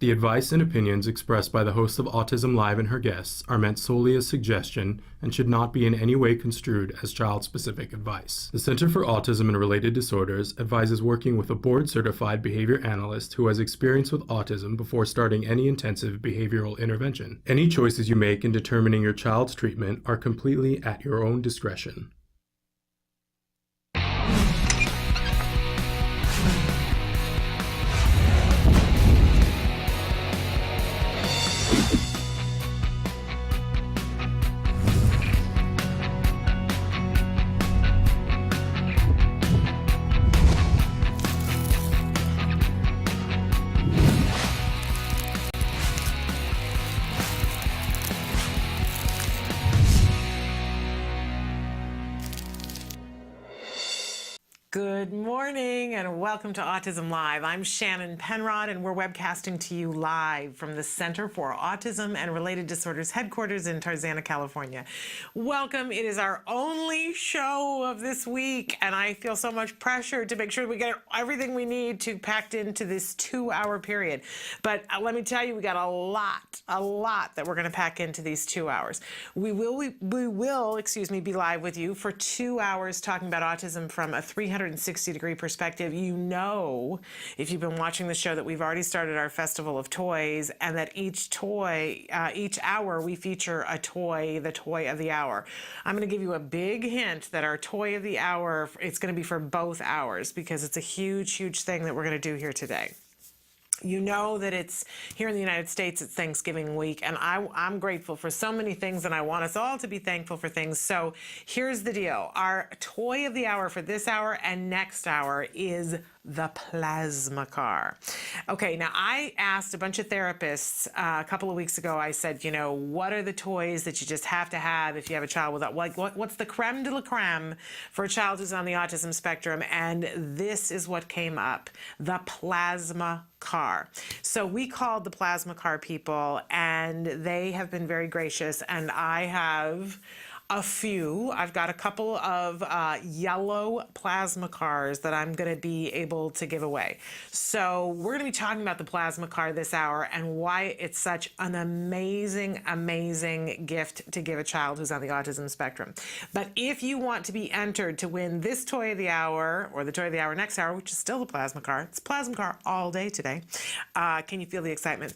The advice and opinions expressed by the host of Autism Live and her guests are meant solely as suggestion and should not be in any way construed as child-specific advice. The Center for Autism and Related Disorders advises working with a board-certified behavior analyst who has experience with autism before starting any intensive behavioral intervention. Any choices you make in determining your child's treatment are completely at your own discretion. Good morning and welcome to Autism Live. I'm Shannon Penrod and we're webcasting to you live from the Center for Autism and Related Disorders headquarters in Tarzana, California. Welcome. It is our only show of this week and I feel so much pressure to make sure we get everything we need to packed into this 2-hour period. But let me tell you, we got a lot that we're going to pack into these 2 hours. We will, be live with you for 2 hours talking about autism from a 360-degree perspective. You know, if you've been watching the show, that we've already started our Festival of Toys, and that each hour we feature a toy, the toy of the hour. I'm going to give you a big hint that our toy of the hour, it's going to be for both hours because it's a huge thing that we're going to do here today. You know that it's here in the United States, it's Thanksgiving week, and I'm grateful for so many things, and I want us all to be thankful for things. So here's the deal. Our toy of the hour for this hour and next hour is the PlasmaCar. Okay, now I asked a bunch of therapists a couple of weeks ago. I said, you know, what are the toys that you just have to have if you have a child without, what's the creme de la creme for a child who's on the autism spectrum? And this is what came up, the PlasmaCar. So we called the PlasmaCar people and they have been very gracious, and I have a few. I've got a couple of yellow PlasmaCars that I'm going to be able to give away. So we're going to be talking about the PlasmaCar this hour and why it's such an amazing gift to give a child who's on the autism spectrum. But if you want to be entered to win this toy of the hour or the toy of the hour next hour, which is still the PlasmaCar, it's PlasmaCar all day today. Can you feel the excitement?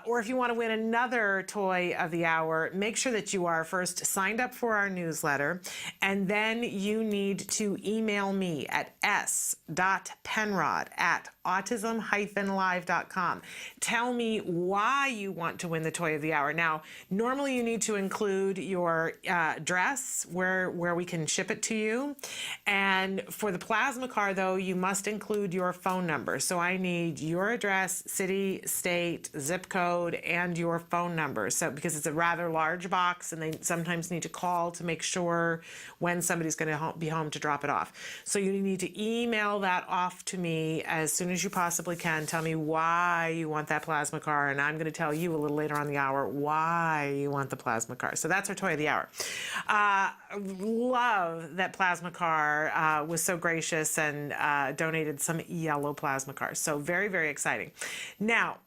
Or if you want to win another toy of the hour, make sure that you are first signed up for our newsletter, and then you need to email me at s.penrod@autism-live.com. Tell me why you want to win the toy of the hour. Now, normally you need to include your address where we can ship it to you. And for the PlasmaCar, though, you must include your phone number. So I need your address, city, state, zip code, and your phone number. So because it's a rather large box and they sometimes need to call to make sure when somebody's going to be home to drop it off. So you need to email that off to me as soon as you possibly can. Tell me why you want that PlasmaCar, and I'm going to tell you a little later on the hour why you want the PlasmaCar. So that's our toy of the hour. Love that PlasmaCar was so gracious and donated some yellow PlasmaCars. So very exciting. Now,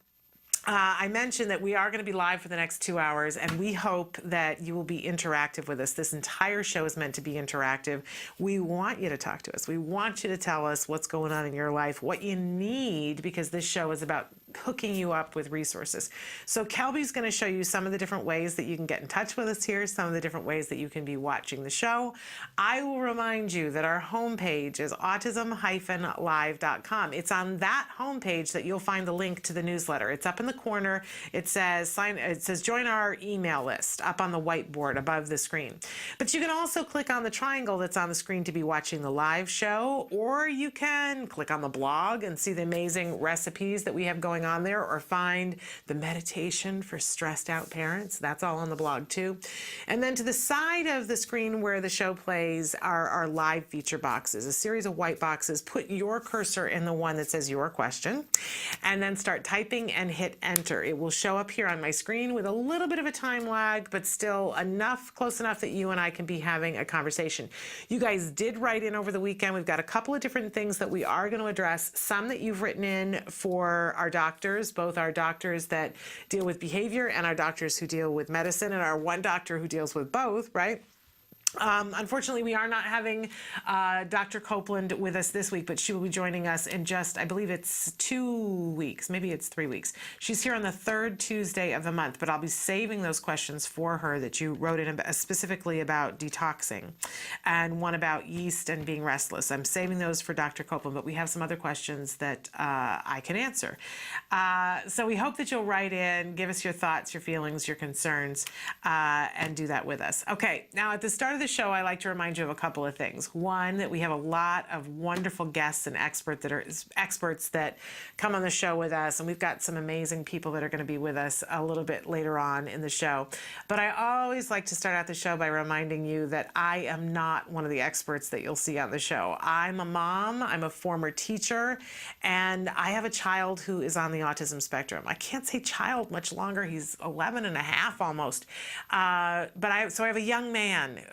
I mentioned that we are going to be live for the next 2 hours, and we hope that you will be interactive with us. This entire show is meant to be interactive. We want you to talk to us. We want you to tell us what's going on in your life, what you need, because this show is about hooking you up with resources. So Kelby's going to show you some of the different ways that you can get in touch with us here, some of the different ways that you can be watching the show. I will remind you that our homepage is autism-live.com. It's on that homepage that you'll find the link to the newsletter. It's up in the corner. It says join our email list up on the whiteboard above the screen. But you can also click on the triangle that's on the screen to be watching the live show, or you can click on the blog and see the amazing recipes that we have going on there, or find the meditation for stressed out parents. That's all on the blog too. And then to the side of the screen where the show plays are our live feature boxes, a series of white boxes. Put your cursor in the one that says your question and then start typing and hit enter. It will show up here on my screen with a little bit of a time lag, but still close enough that you and I can be having a conversation. You guys did write in over the weekend. We've got a couple of different things that we are going to address, some that you've written in for our doc doctors, both our doctors that deal with behavior and our doctors who deal with medicine, and our one doctor who deals with both, right? Unfortunately, we are not having Dr. Copeland with us this week, but she will be joining us in just, I believe it's 2 weeks, maybe it's 3 weeks. She's here on the third Tuesday of the month, but I'll be saving those questions for her that you wrote in specifically about detoxing and one about yeast and being restless. I'm saving those for Dr. Copeland, but we have some other questions that I can answer. So we hope that you'll write in, give us your thoughts, your feelings, your concerns, and do that with us. Okay, now at the start of the show, I like to remind you of a couple of things. One, that we have a lot of wonderful guests and experts that come on the show with us, and we've got some amazing people that are going to be with us a little bit later on in the show. But I always like to start out the show by reminding you that I am not one of the experts that you'll see on the show. I'm a mom, I'm a former teacher, and I have a child who is on the autism spectrum. I can't say child much longer. He's 11 and a half almost. So I have a young man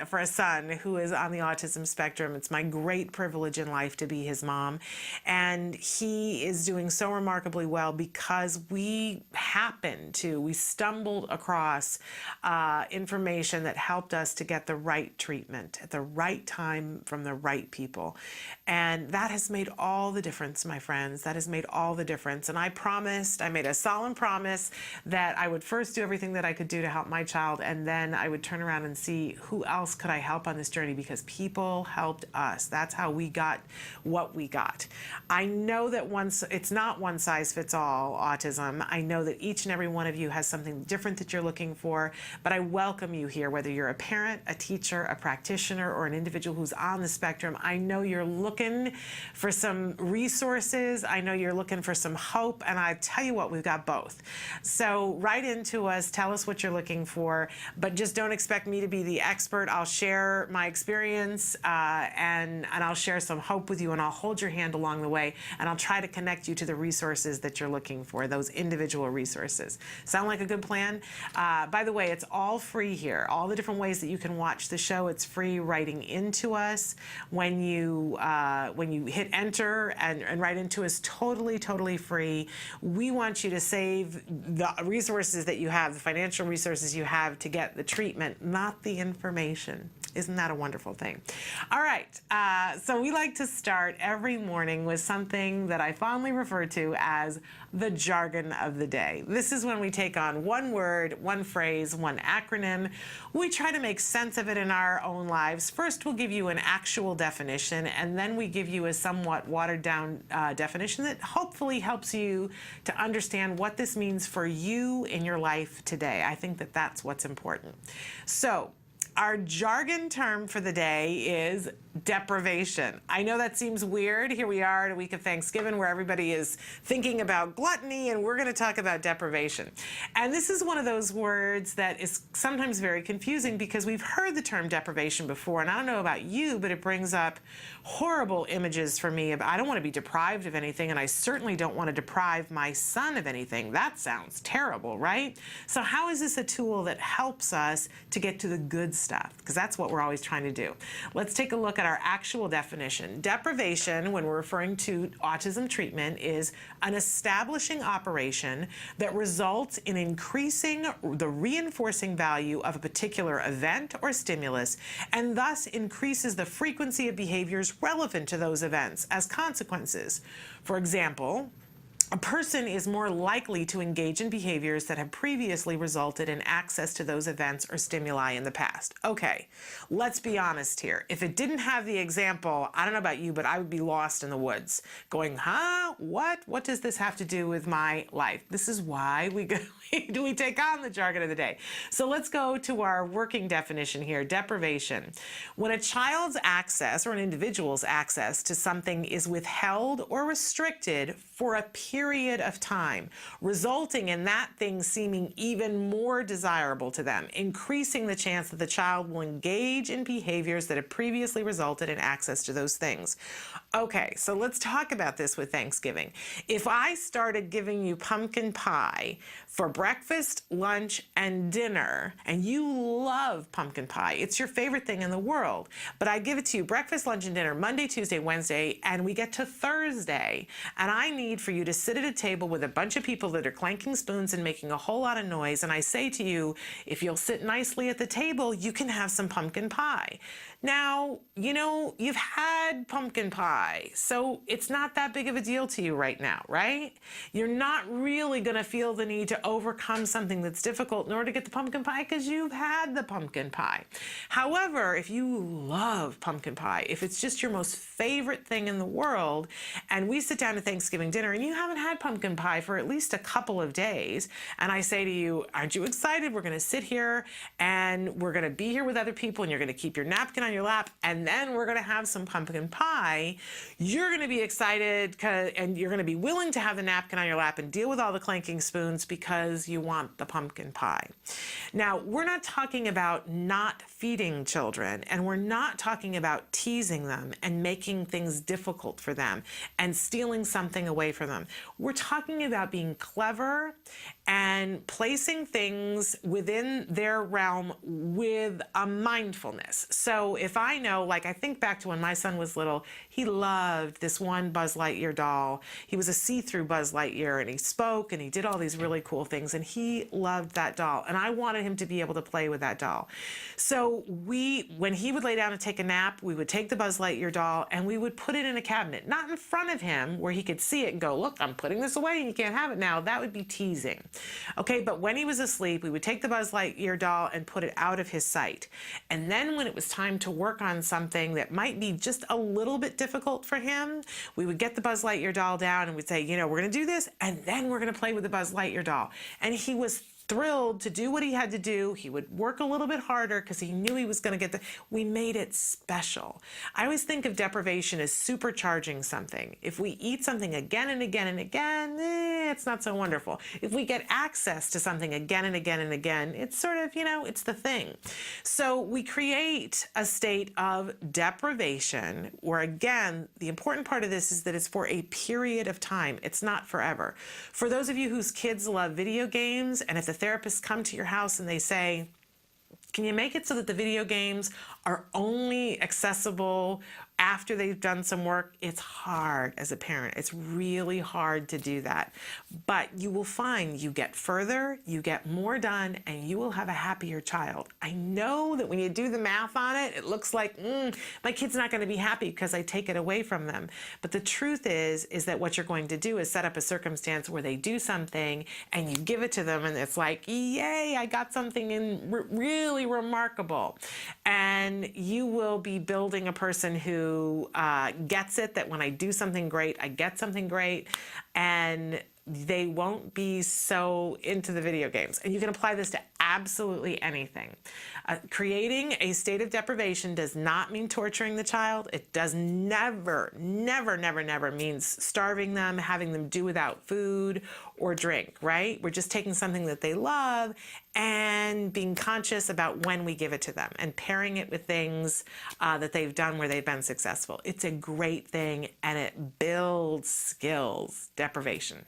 for a son who is on the autism spectrum. It's my great privilege in life to be his mom. And he is doing so remarkably well because we stumbled across information that helped us to get the right treatment at the right time from the right people. And that has made all the difference, my friends. That has made all the difference. And I made a solemn promise that I would first do everything that I could do to help my child, and then I would turn around and see who else could I help on this journey, because people helped us. That's how we got what we got. I know that it's not one size fits all autism. I know that each and every one of you has something different that you're looking for, but I welcome you here, whether you're a parent, a teacher, a practitioner, or an individual who's on the spectrum. I know you're looking for some resources. I know you're looking for some hope, and I tell you what, we've got both. So write into us, tell us what you're looking for, but just don't expect me to be the expert. I'll share my experience and I'll share some hope with you, and I'll hold your hand along the way, and I'll try to connect you to the resources that you're looking for, those individual resources. Sound like a good plan? By the way, it's all free here. All the different ways that you can watch the show, it's free. Writing into us when you hit enter and write into us, totally free. We want you to save the resources that you have, the financial resources you have to get the treatment, not the information. Isn't that a wonderful thing? All right, so we like to start every morning with something that I fondly refer to as the jargon of the day. This is when we take on one word, one phrase, one acronym. We try to make sense of it in our own lives. First, we'll give you an actual definition, and then we give you a somewhat watered-down definition that hopefully helps you to understand what this means for you in your life today. I think that that's what's important. So, our jargon term for the day is deprivation. I know that seems weird. Here we are at a week of Thanksgiving where everybody is thinking about gluttony, and we're going to talk about deprivation. And this is one of those words that is sometimes very confusing because we've heard the term deprivation before, and I don't know about you, but it brings up horrible images for me. I don't want to be deprived of anything, and I certainly don't want to deprive my son of anything. That sounds terrible, right? So how is this a tool that helps us to get to the good stuff? Because that's what we're always trying to do. Let's take a look at our actual definition. Deprivation, when we're referring to autism treatment, is an establishing operation that results in increasing the reinforcing value of a particular event or stimulus, and thus increases the frequency of behaviors relevant to those events as consequences. For example, a person is more likely to engage in behaviors that have previously resulted in access to those events or stimuli in the past. Okay, let's be honest here. If it didn't have the example, I don't know about you, but I would be lost in the woods going, huh? What does this have to do with my life? This is why we take on the jargon of the day. So let's go to our working definition here, deprivation. When a child's access or an individual's access to something is withheld or restricted for a period of time, resulting in that thing seeming even more desirable to them, increasing the chance that the child will engage in behaviors that have previously resulted in access to those things. Okay, so let's talk about this with Thanksgiving. If I started giving you pumpkin pie for breakfast, lunch, and dinner, and you love pumpkin pie, it's your favorite thing in the world, but I give it to you breakfast, lunch, and dinner Monday, Tuesday, Wednesday, and we get to Thursday, and I need for you to sit at a table with a bunch of people that are clanking spoons and making a whole lot of noise, and I say to you, if you'll sit nicely at the table, you can have some pumpkin pie. Now, you know, you've had pumpkin pie, so it's not that big of a deal to you right now, right? You're not really going to feel the need to overcome something that's difficult in order to get the pumpkin pie because you've had the pumpkin pie. However, if you love pumpkin pie, if it's just your most favorite thing in the world, and we sit down to Thanksgiving dinner and you haven't had pumpkin pie for at least a couple of days, and I say to you, aren't you excited? We're going to sit here and we're going to be here with other people and you're going to keep your napkin on your lap, and then we're going to have some pumpkin pie. You're going to be excited and you're going to be willing to have the napkin on your lap and deal with all the clanking spoons because you want the pumpkin pie. Now, we're not talking about not feeding children, and we're not talking about teasing them and making things difficult for them and stealing something away from them. We're talking about being clever and placing things within their realm with a mindfulness. So if I know, like I think back to when my son was little, he loved this one Buzz Lightyear doll. He was a see-through Buzz Lightyear, and he spoke and he did all these really cool things, and he loved that doll, and I wanted him to be able to play with that doll. So when he would lay down and take a nap, we would take the Buzz Lightyear doll and we would put it in a cabinet, not in front of him where he could see it and go, look, I'm putting this away and you can't have it now. That would be teasing. Okay, but when he was asleep, we would take the Buzz Lightyear doll and put it out of his sight. And then when it was time to work on something that might be just a little bit difficult for him, we would get the Buzz Lightyear doll down and we'd say, you know, we're going to do this, and then we're going to play with the Buzz Lightyear doll. And he was thrilled to do what he had to do. He would work a little bit harder because he knew he was going to get we made it special. I always think of deprivation as supercharging something. If we eat something again and again and again, it's not so wonderful. If we get access to something again and again and again, it's sort of, you know, it's the thing. So we create a state of deprivation where, again, the important part of this is that it's for a period of time. It's not forever. For those of you whose kids love video games, and if the therapists come to your house and they say, can you make it so that the video games are only accessible after they've done some work? It's hard as a parent. It's really hard to do that. But you will find you get further, you get more done, and you will have a happier child. I know that when you do the math on it, it looks like, my kid's not going to be happy because I take it away from them. But the truth is that what you're going to do is set up a circumstance where they do something and you give it to them and it's like, yay, I got something really remarkable. And you will be building a person who gets it, that when I do something great, I get something great, and they won't be so into the video games. And you can apply this to absolutely anything. Creating a state of deprivation does not mean torturing the child. It does never means starving them, having them do without food or drink, right? We're just taking something that they love and being conscious about when we give it to them and pairing it with things that they've done where they've been successful. It's a great thing, and it builds skills. Deprivation.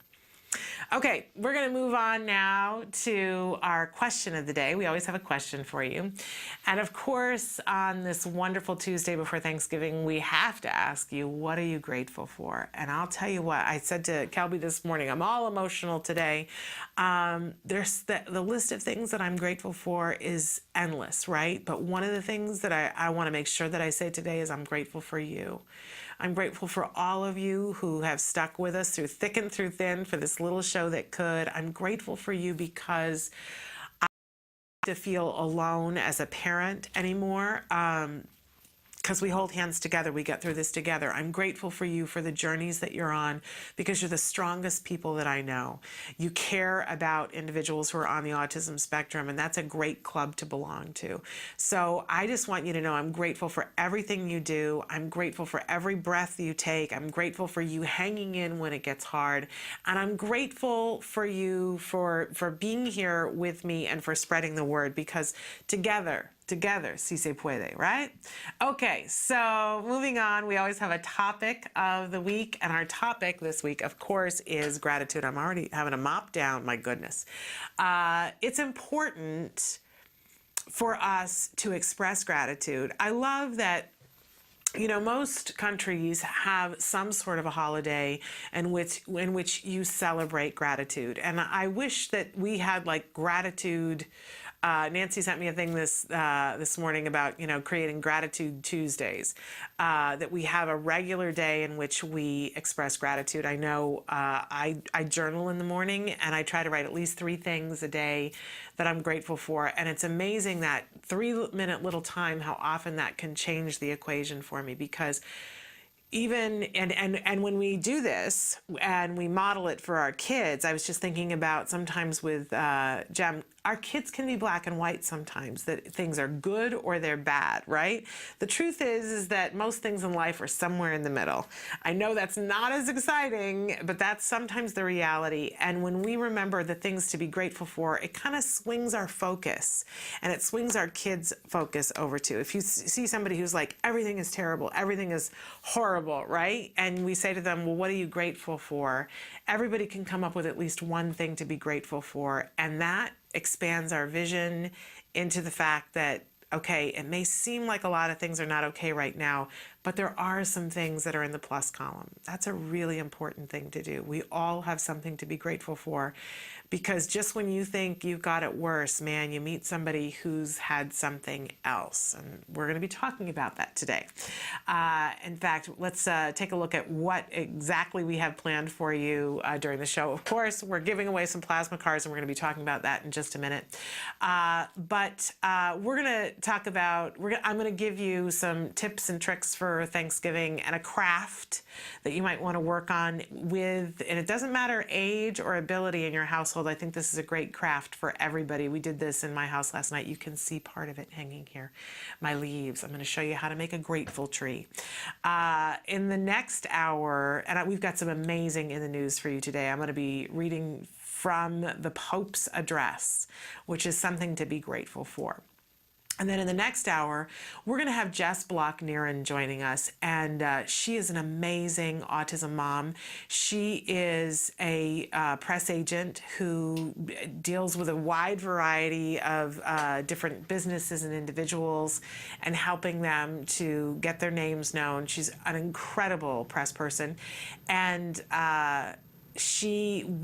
Okay, we're going to move on now to our question of the day. We always have a question for you. And of course, on this wonderful Tuesday before Thanksgiving, we have to ask you, what are you grateful for? And I'll tell you what, I said to Kelby this morning, I'm all emotional today. There's the list of things that I'm grateful for is endless, right? But one of the things that I want to make sure that I say today is I'm grateful for you. I'm grateful for all of you who have stuck with us through thick and through thin for this little show that could. I'm grateful for you because I don't have to feel alone as a parent anymore. Because we hold hands together, we get through this together. I'm grateful for you for the journeys that you're on, because you're the strongest people that I know. You care about individuals who are on the autism spectrum, and that's a great club to belong to. So I just want you to know I'm grateful for everything you do. I'm grateful for every breath you take. I'm grateful for you hanging in when it gets hard. And I'm grateful for you for being here with me and for spreading the word, because together Together, si se puede, right? Okay, so moving on, we always have a topic of the week, and our topic this week, of course, is gratitude. I'm already having a mop down, my goodness. It's important for us to express gratitude. I love that most countries have some sort of a holiday in which you celebrate gratitude. And I wish that we had like gratitude. Nancy sent me a thing this morning about creating Gratitude Tuesdays, that we have a regular day in which we express gratitude. I know I journal in the morning, and I try to write at least 3 things a day that I'm grateful for, and it's amazing that 3-minute little time, how often that can change the equation for me, because even and when we do this and we model it for our kids, I was just thinking about sometimes with Jem, our kids can be black and white sometimes, that things are good or they're bad, right? The truth is that most things in life are somewhere in the middle. I know that's not as exciting, but that's sometimes the reality. And when we remember the things to be grateful for, it kind of swings our focus, and it swings our kids' focus over to. If you see somebody who's like, everything is terrible, everything is horrible, right? And we say to them, well, what are you grateful for? Everybody can come up with at least one thing to be grateful for, and that expands our vision into the fact that, okay, it may seem like a lot of things are not okay right now, but there are some things that are in the plus column. That's a really important thing to do. We all have something to be grateful for, because just when you think you've got it worse, man, you meet somebody who's had something else. And we're going to be talking about that today. In fact, let's take a look at what exactly we have planned for you during the show. Of course, we're giving away some PlasmaCars, and we're going to be talking about that in just a minute. But we're going to talk about, I'm going to give you some tips and tricks for Thanksgiving and a craft that you might want to work on with, and it doesn't matter age or ability in your household. I think this is a great craft for everybody. We did this in my house last night. You can see part of it hanging here, my leaves. I'm going to show you how to make a grateful tree. In the next hour, and we've got some amazing in the news for you today. I'm going to be reading from the Pope's address, which is something to be grateful for. And then in the next hour, we're going to have Jess Block Nerren joining us, and she is an amazing autism mom. She is a press agent who deals with a wide variety of different businesses and individuals and helping them to get their names known. She's an incredible press person, and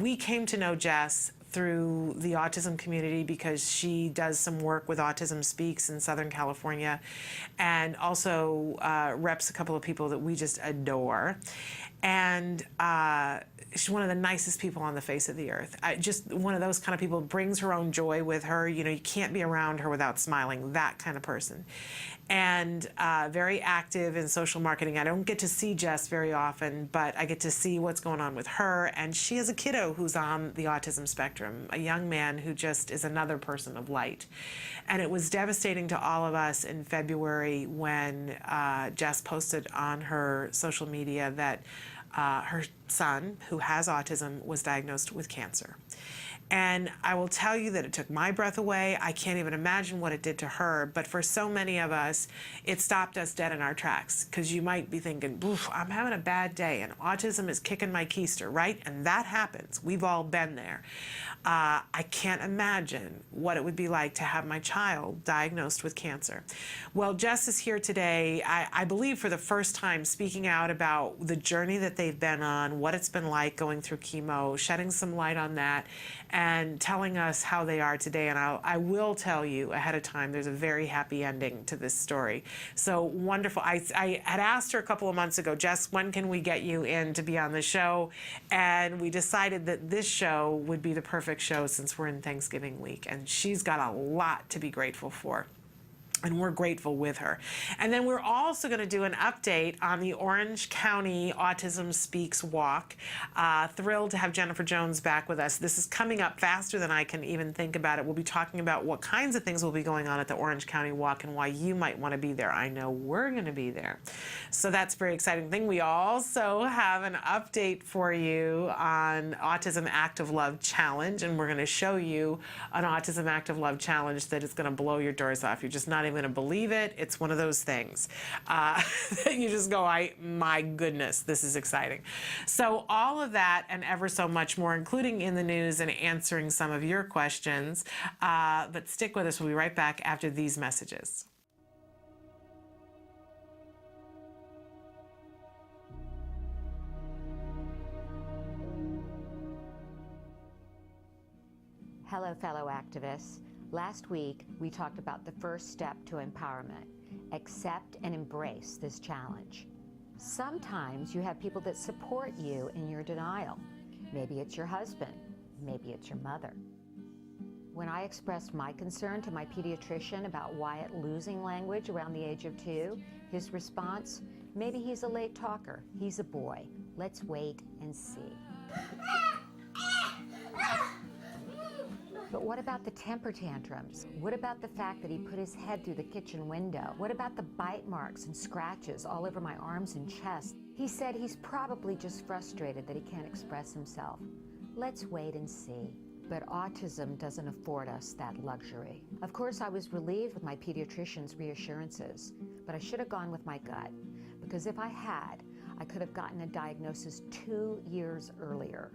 we came to know Jess through the autism community because she does some work with Autism Speaks in Southern California, and also reps a couple of people that we just adore. And she's one of the nicest people on the face of the earth. Just one of those kind of people, brings her own joy with her. You can't be around her without smiling, that kind of person. And very active in social marketing. I don't get to see Jess very often, but I get to see what's going on with her. And she has a kiddo who's on the autism spectrum, a young man who just is another person of light. And it was devastating to all of us in February when Jess posted on her social media that her son, who has autism, was diagnosed with cancer. And I will tell you that it took my breath away. I can't even imagine what it did to her. But for so many of us, it stopped us dead in our tracks. Because you might be thinking, oof, I'm having a bad day, and autism is kicking my keister, right? And that happens. We've all been there. I can't imagine what it would be like to have my child diagnosed with cancer. Well, Jess is here today, I believe for the first time, speaking out about the journey that they've been on, what it's been like going through chemo, shedding some light on that, and telling us how they are today. And I will tell you ahead of time, there's a very happy ending to this story. So wonderful. I had asked her a couple of months ago, Jess, when can we get you in to be on the show? And we decided that this show would be the perfect show since we're in Thanksgiving week. And she's got a lot to be grateful for. And we're grateful with her. And then we're also going to do an update on the Orange County Autism Speaks Walk. Thrilled to have Jennifer Jones back with us. This is coming up faster than I can even think about it. We'll be talking about what kinds of things will be going on at the Orange County Walk and why you might want to be there. I know we're going to be there. So that's a very exciting thing. We also have an update for you on Autism Act of Love Challenge, and we're going to show you an Autism Act of Love Challenge that is going to blow your doors off. You're just not even going to believe it. It's one of those things. You just go, my goodness, this is exciting. So all of that and ever so much more, including in the news and answering some of your questions. But stick with us. We'll be right back after these messages. Hello, fellow activists. Last week, we talked about the first step to empowerment. Accept and embrace this challenge. Sometimes you have people that support you in your denial. Maybe it's your husband, maybe it's your mother. When I expressed my concern to my pediatrician about Wyatt losing language around the age of 2, his response, maybe he's a late talker, he's a boy. Let's wait and see. But what about the temper tantrums? What about the fact that he put his head through the kitchen window? What about the bite marks and scratches all over my arms and chest? He said he's probably just frustrated that he can't express himself. Let's wait and see. But autism doesn't afford us that luxury. Of course, I was relieved with my pediatrician's reassurances, but I should have gone with my gut, because if I had, I could have gotten a diagnosis 2 years earlier.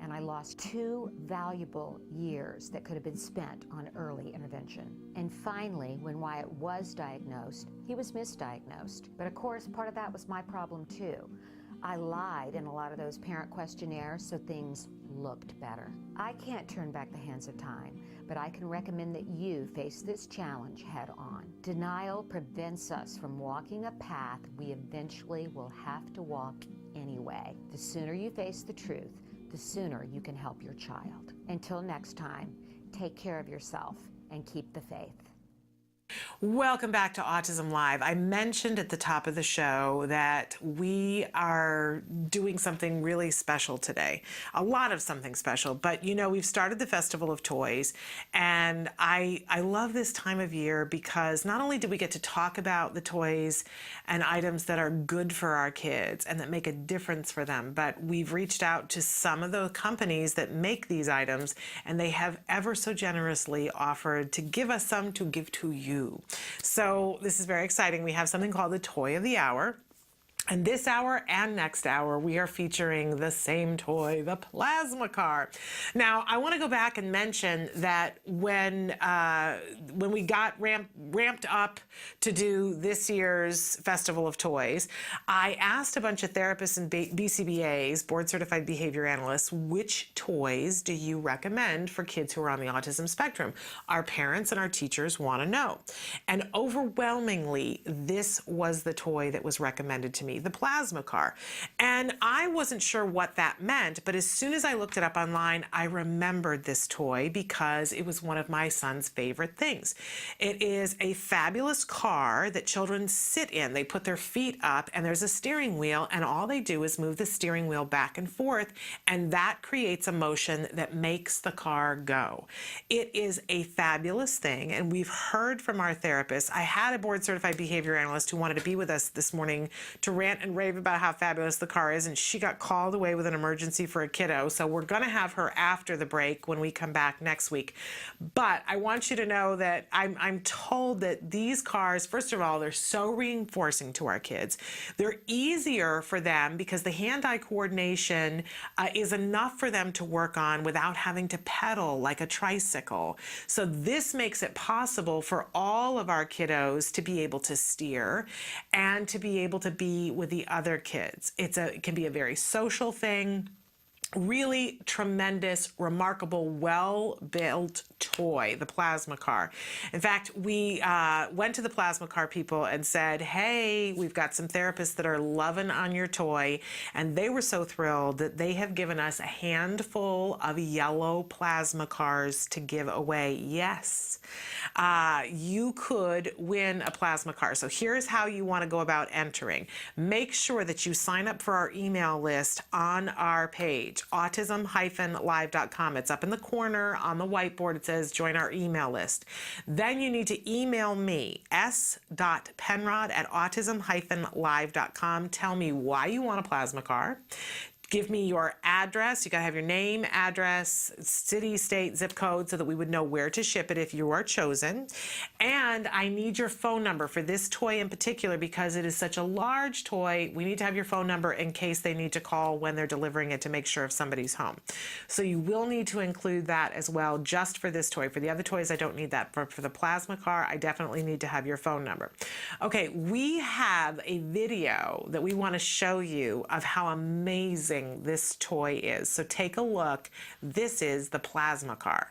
And I lost 2 valuable years that could have been spent on early intervention. And finally, when Wyatt was diagnosed, he was misdiagnosed. But of course, part of that was my problem too. I lied in a lot of those parent questionnaires so things looked better. I can't turn back the hands of time, but I can recommend that you face this challenge head on. Denial prevents us from walking a path we eventually will have to walk anyway. The sooner you face the truth, the sooner you can help your child. Until next time, take care of yourself and keep the faith. Welcome back to Autism Live. I mentioned at the top of the show that we are doing something really special today. A lot of something special, but you know, we've started the Festival of Toys, and I love this time of year because not only do we get to talk about the toys and items that are good for our kids and that make a difference for them, but we've reached out to some of the companies that make these items, and they have ever so generously offered to give us some to give to you. So this is very exciting. We have something called the Toy of the Hour. And this hour and next hour, we are featuring the same toy, the PlasmaCar. Now, I want to go back and mention that when we got ramped up to do this year's Festival of Toys, I asked a bunch of therapists and BCBAs, Board Certified Behavior Analysts, which toys do you recommend for kids who are on the autism spectrum? Our parents and our teachers want to know. And overwhelmingly, this was the toy that was recommended to me, the PlasmaCar. And I wasn't sure what that meant, but as soon as I looked it up online, I remembered this toy because it was one of my son's favorite things. It is a fabulous car that children sit in. They put their feet up and there's a steering wheel, and all they do is move the steering wheel back and forth, and that creates a motion that makes the car go. It is a fabulous thing, and we've heard from our therapists. I had a board certified behavior analyst who wanted to be with us this morning to rant and rave about how fabulous the car is, and she got called away with an emergency for a kiddo, so we're going to have her after the break when we come back next week. But I want you to know that I'm told that these cars, first of all, they're so reinforcing to our kids. They're easier for them because the hand-eye coordination is enough for them to work on without having to pedal like a tricycle. So this makes it possible for all of our kiddos to be able to steer and to be able to be with the other kids. It can be a very social thing. Really tremendous, remarkable, well-built toy, the PlasmaCar. In fact, we went to the PlasmaCar people and said, hey, we've got some therapists that are loving on your toy, and they were so thrilled that they have given us a handful of yellow PlasmaCars to give away. Yes, you could win a PlasmaCar. So here's how you want to go about entering. Make sure that you sign up for our email list on our page, autism-live.com. It's up in the corner on the whiteboard. It says join our email list. Then you need to email me, s.penrod@autism-live.com. Tell me why you want a PlasmaCar. give me your address. You got to have your name, address, city, state, zip code so that we would know where to ship it if you are chosen. And I need your phone number for this toy in particular because it is such a large toy. We need to have your phone number in case they need to call when they're delivering it to make sure if somebody's home. So you will need to include that as well just for this toy. For the other toys, I don't need that. For the PlasmaCar, I definitely need to have your phone number. Okay, we have a video that we want to show you of how amazing this toy is. So take a look. This is the PlasmaCar.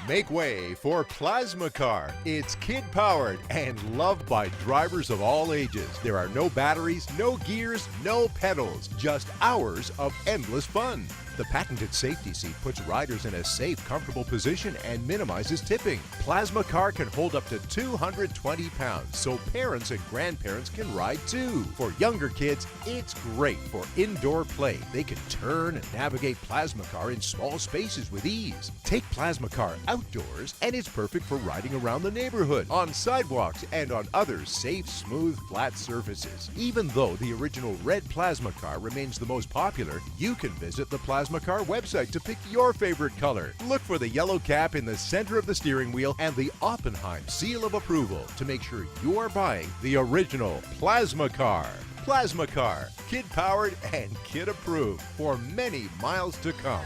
Make way for PlasmaCar. It's kid-powered and loved by drivers of all ages. There are no batteries, no gears, no pedals, just hours of endless fun. The patented safety seat puts riders in a safe, comfortable position and minimizes tipping. PlasmaCar can hold up to 220 pounds, so parents and grandparents can ride too. For younger kids, it's great for indoor play. They can turn and navigate PlasmaCar in small spaces with ease. Take PlasmaCar outdoors, and it's perfect for riding around the neighborhood, on sidewalks, and on other safe, smooth, flat surfaces. Even though the original red PlasmaCar remains the most popular, you can visit the PlasmaCar website to pick your favorite color. Look for the yellow cap in the center of the steering wheel and the Oppenheim seal of approval to make sure you are buying the original PlasmaCar. PlasmaCar, kid-powered and kid-approved for many miles to come.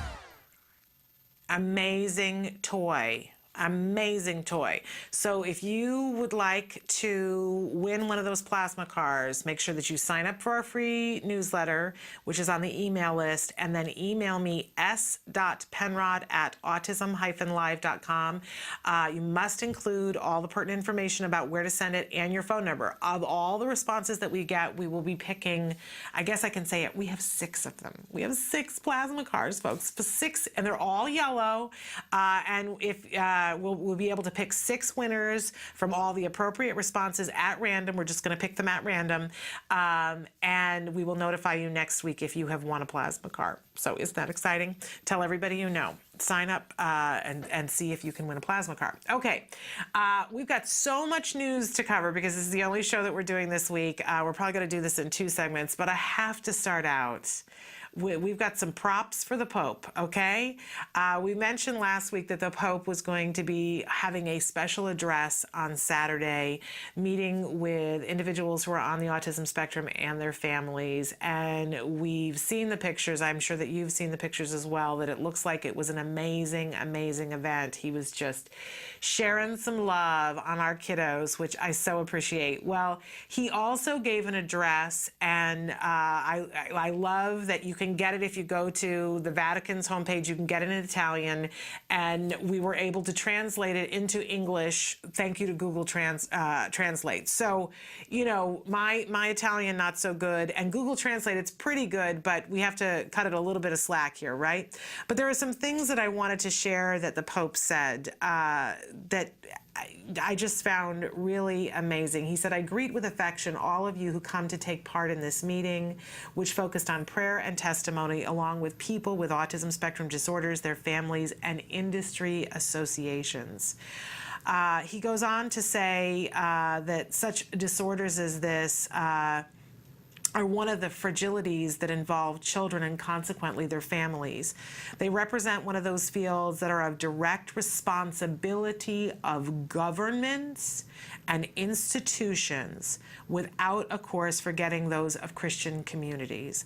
Amazing toy. Amazing toy. So if you would like to win one of those PlasmaCars, make sure that you sign up for our free newsletter, which is on the email list, and then email me s.penrod@autism-live.com. You must include all the pertinent information about where to send it and your phone number. Of all the responses that we get, we will be picking, I guess I can say it, we have 6 of them. We have 6 PlasmaCars, folks, 6, and they're all yellow. And if we'll be able to pick 6 winners from all the appropriate responses at random. We're just going to pick them at random. And we will notify you next week if you have won a PlasmaCar. So isn't that exciting? Tell everybody you know. Sign up and see if you can win a PlasmaCar. Okay, we've got so much news to cover because this is the only show that we're doing this week. We're probably going to do this in 2 segments, but I have to start out. We've got some props for the Pope, okay? We mentioned last week that the Pope was going to be having a special address on Saturday, meeting with individuals who are on the autism spectrum and their families. And we've seen the pictures. I'm sure that you've seen the pictures as well, that it looks like it was an amazing, amazing event. He was just sharing some love on our kiddos, which I so appreciate. Well, he also gave an address, and I love that you can get it if you go to the Vatican's homepage. You can get it in Italian, and we were able to translate it into English. Thank you to Google Translate. So, you know, my Italian not so good, and Google Translate, it's pretty good, but we have to cut it a little bit of slack here, right? But there are some things that I wanted to share that the Pope said that I just found really amazing. He said, "I greet with affection all of you who come to take part in this meeting, which focused on prayer and testimony, along with people with autism spectrum disorders, their families, and industry associations." He goes on to say that such disorders as this are one of the fragilities that involve children and consequently their families. They represent one of those fields that are of direct responsibility of governments and institutions, without, of course, forgetting those of Christian communities.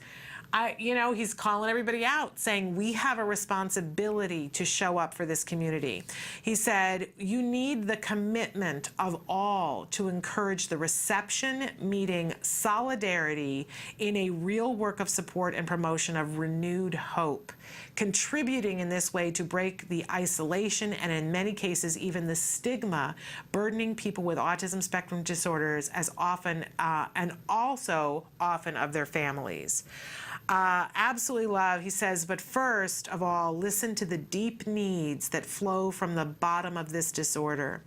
He's calling everybody out, saying we have a responsibility to show up for this community. He said, you need the commitment of all to encourage the reception, meeting, solidarity in a real work of support and promotion of renewed hope, contributing in this way to break the isolation and in many cases even the stigma burdening people with autism spectrum disorders as often and also often of their families. Absolutely love, he says, but first of all, listen to the deep needs that flow from the bottom of this disorder,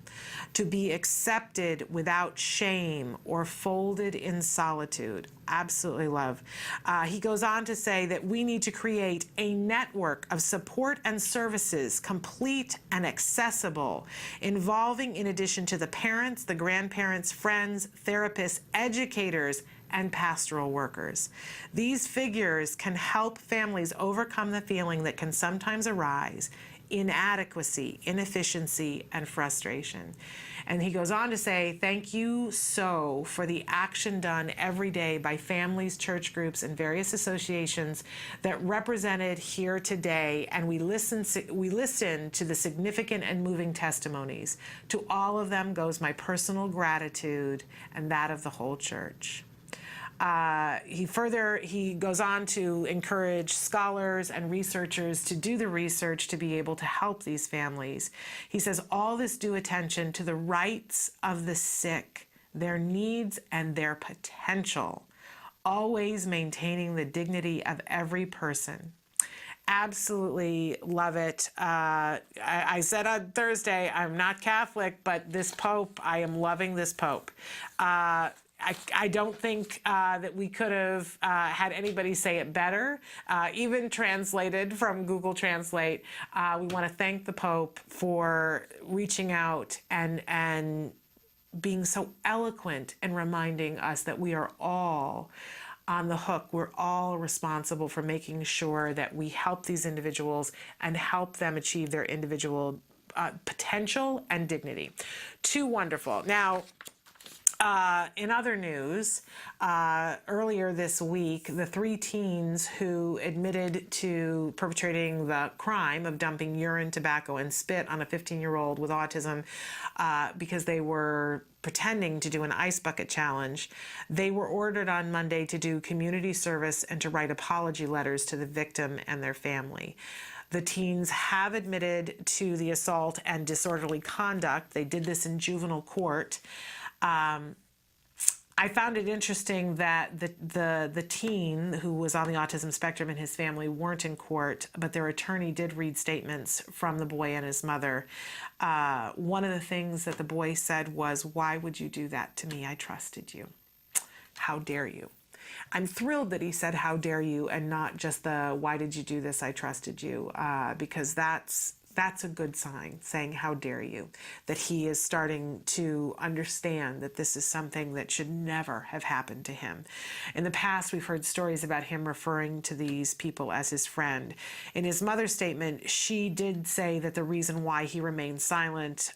to be accepted without shame or folded in solitude. Absolutely love. He goes on to say that we need to create a network of support and services, complete and accessible, involving, in addition to the parents, the grandparents, friends, therapists, educators, and pastoral workers. These figures can help families overcome the feeling that can sometimes arise: inadequacy, inefficiency, and frustration. And he goes on to say, thank you so for the action done every day by families, church groups, and various associations that represented here today. And we listen to the significant and moving testimonies. To all of them goes my personal gratitude and that of the whole church. He goes on to encourage scholars and researchers to do the research to be able to help these families. He says, all this due attention to the rights of the sick, their needs and their potential, always maintaining the dignity of every person. Absolutely love it. I said on Thursday, I'm not Catholic, but this Pope, I am loving this Pope. I don't think that we could have had anybody say it better, even translated from Google Translate. We want to thank the Pope for reaching out and being so eloquent and reminding us that we are all on the hook. We're all responsible for making sure that we help these individuals and help them achieve their individual potential and dignity. Too wonderful. Now, in other news, earlier this week, the 3 teens who admitted to perpetrating the crime of dumping urine, tobacco, and spit on a 15-year-old with autism because they were pretending to do an ice bucket challenge, they were ordered on Monday to do community service and to write apology letters to the victim and their family. The teens have admitted to the assault and disorderly conduct. They did this in juvenile court. I found it interesting that the teen who was on the autism spectrum and his family weren't in court, but their attorney did read statements from the boy and his mother. One of the things that the boy said was, "Why would you do that to me? I trusted you. How dare you?" I'm thrilled that he said, "How dare you," and not just the, "Why did you do this? I trusted you," because that's a good sign, saying, "How dare you," that he is starting to understand that this is something that should never have happened to him. In the past, we've heard stories about him referring to these people as his friend. In his mother's statement, she did say that the reason why he remained silent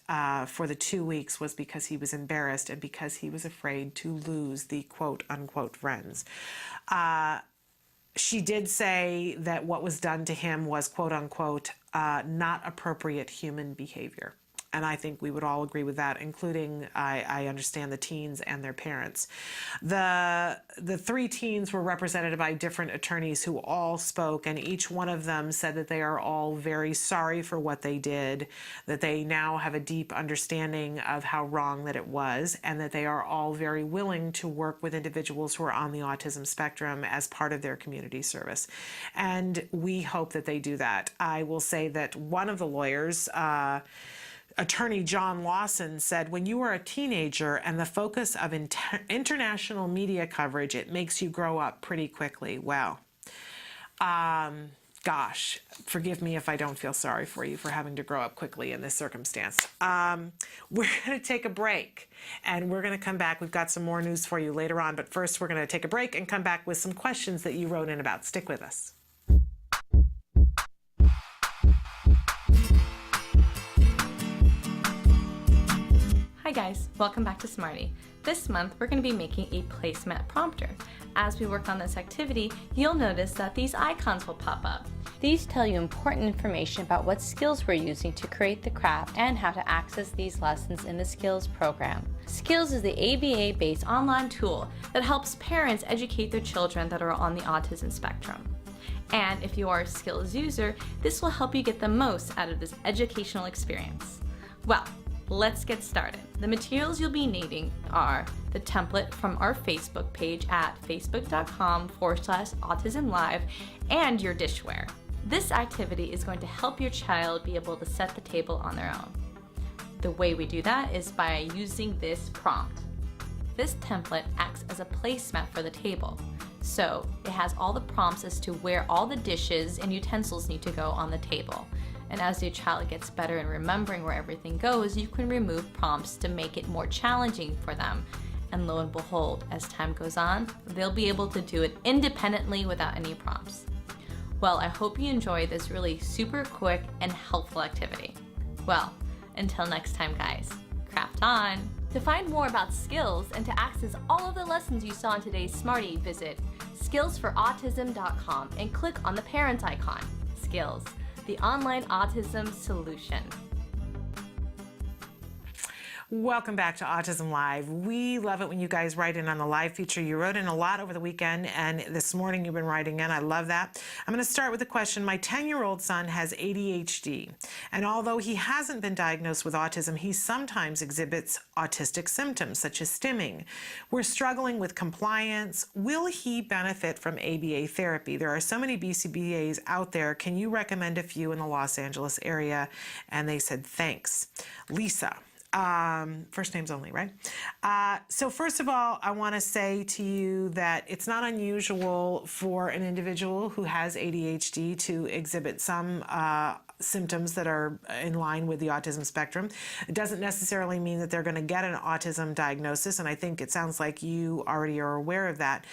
for the 2 weeks was because he was embarrassed and because he was afraid to lose the quote-unquote friends. She did say that what was done to him was, quote-unquote, not appropriate human behavior. And I think we would all agree with that, including, I understand, the teens and their parents. The 3 teens were represented by different attorneys who all spoke, and each one of them said that they are all very sorry for what they did, that they now have a deep understanding of how wrong that it was, and that they are all very willing to work with individuals who are on the autism spectrum as part of their community service. And we hope that they do that. I will say that one of the lawyers, Attorney John Lawson, said, "When you are a teenager and the focus of international media coverage, it makes you grow up pretty quickly." Well, gosh, forgive me if I don't feel sorry for you for having to grow up quickly in this circumstance. We're going to take a break, and we're going to come back. We've got some more news for you later on, but first we're going to take a break and come back with some questions that you wrote in about. Stick with us. Hi guys, welcome back to Smarty. This month we're going to be making a placemat prompter. As we work on this activity, you'll notice that these icons will pop up. These tell you important information about what skills we're using to create the craft and how to access these lessons in the Skills program. Skills is the ABA-based online tool that helps parents educate their children that are on the autism spectrum. And if you are a Skills user, this will help you get the most out of this educational experience. Well, let's get started. The materials you'll be needing are the template from our Facebook page at facebook.com/autism-live and your dishware. This activity is going to help your child be able to set the table on their own. The way we do that is by using this prompt. This template acts as a placemat for the table. So it has all the prompts as to where all the dishes and utensils need to go on the table. And as your child gets better in remembering where everything goes, you can remove prompts to make it more challenging for them And lo and behold, as time goes on, they'll be able to do it independently without any prompts. Well, I hope you enjoy this really super quick and helpful activity. Well, until next time, guys, craft on! To find more about Skills and to access all of the lessons you saw in today's Smarty, visit skillsforautism.com and click on the parent icon. Skills, the online autism solution. Welcome back to Autism Live. We love it when you guys write in on the live feature. You wrote in a lot over the weekend, and this morning you've been writing in. I love that. I'm going to start with a question. My 10-year-old son has ADHD, and although he hasn't been diagnosed with autism, he sometimes exhibits autistic symptoms, such as stimming. We're struggling with compliance. Will he benefit from ABA therapy? There are so many BCBAs out there. Can you recommend a few in the Los Angeles area? And they said, thanks. Lisa. First names only, right? So first of all, I want to say to you that it's not unusual for an individual who has ADHD to exhibit some symptoms that are in line with the autism spectrum. It doesn't necessarily mean that they're going to get an autism diagnosis, and I think it sounds like you already are aware of that.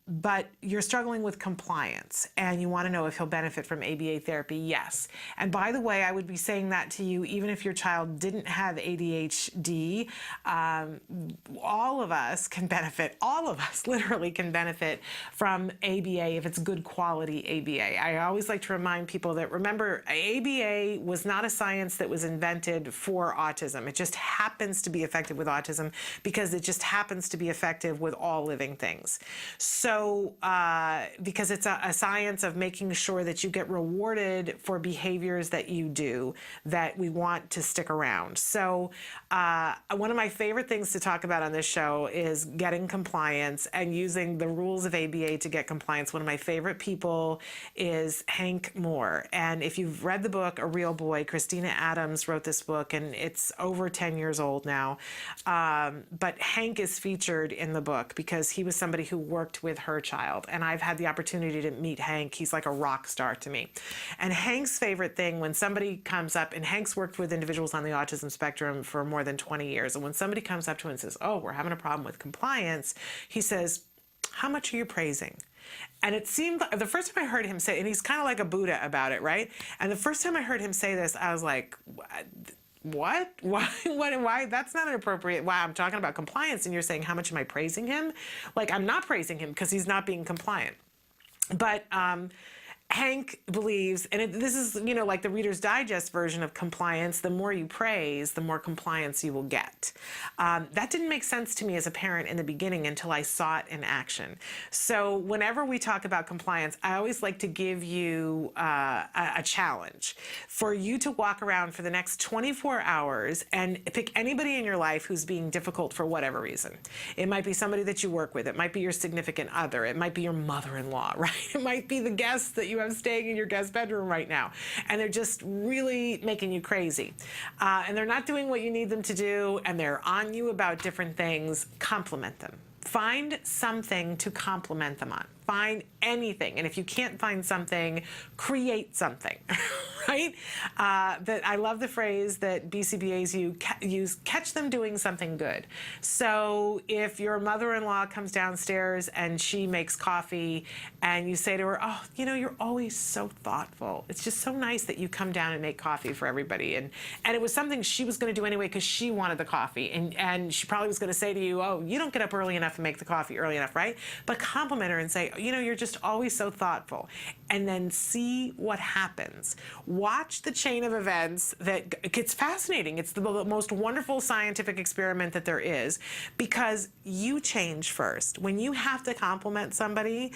But you're struggling with compliance, and you want to know if he'll benefit from ABA therapy. Yes. And by the way, I would be saying that to you even if your child didn't have ADHD. All of us can benefit, all of us literally can benefit from ABA if it's good quality ABA. I always like to remind people that, remember, ABA was not a science that was invented for autism. It just happens to be effective with autism because it just happens to be effective with all living things. So, because it's a science of making sure that you get rewarded for behaviors that you do that we want to stick around. So, one of my favorite things to talk about on this show is getting compliance and using the rules of ABA to get compliance. One of my favorite people is Hank Moore. And if you've read the book, A Real Boy, Christina Adams wrote this book, and it's over 10 years old now. But Hank is featured in the book because he was somebody who worked with her child. And I've had the opportunity to meet Hank. He's like a rock star to me. And Hank's favorite thing when somebody comes up, and Hank's worked with individuals on the autism spectrum for more than 20 years. And when somebody comes up to him and says, oh, we're having a problem with compliance, he says, how much are you praising? And it seemed, the first time I heard him say, and he's kind of like a Buddha about it, right? And the first time I heard him say this, I was like, what? Why? That's not an appropriate, wow, I'm talking about compliance and you're saying, how much am I praising him? Like, I'm not praising him because he's not being compliant. But, Hank believes, and this is, like the Reader's Digest version of compliance, the more you praise, the more compliance you will get. That didn't make sense to me as a parent in the beginning until I saw it in action. So whenever we talk about compliance, I always like to give you a challenge for you to walk around for the next 24 hours and pick anybody in your life who's being difficult for whatever reason. It might be somebody that you work with. It might be your significant other. It might be your mother-in-law, right? It might be the guests that you have staying in your guest bedroom right now, and they're just really making you crazy. And they're not doing what you need them to do, and they're on you about different things. Compliment them. Find something to compliment them on. Find anything. And if you can't find something, create something, right? That I love the phrase that BCBAs use, catch them doing something good. So if your mother-in-law comes downstairs and she makes coffee and you say to her, oh, you're always so thoughtful. It's just so nice that you come down and make coffee for everybody. And it was something she was going to do anyway because she wanted the coffee. And she probably was going to say to you, oh, you don't get up early enough and make the coffee early enough, right? But compliment her and say, you're just always so thoughtful. And then see what happens. Watch the chain of events that gets fascinating. It's the most wonderful scientific experiment that there is because you change first. When you have to compliment somebody,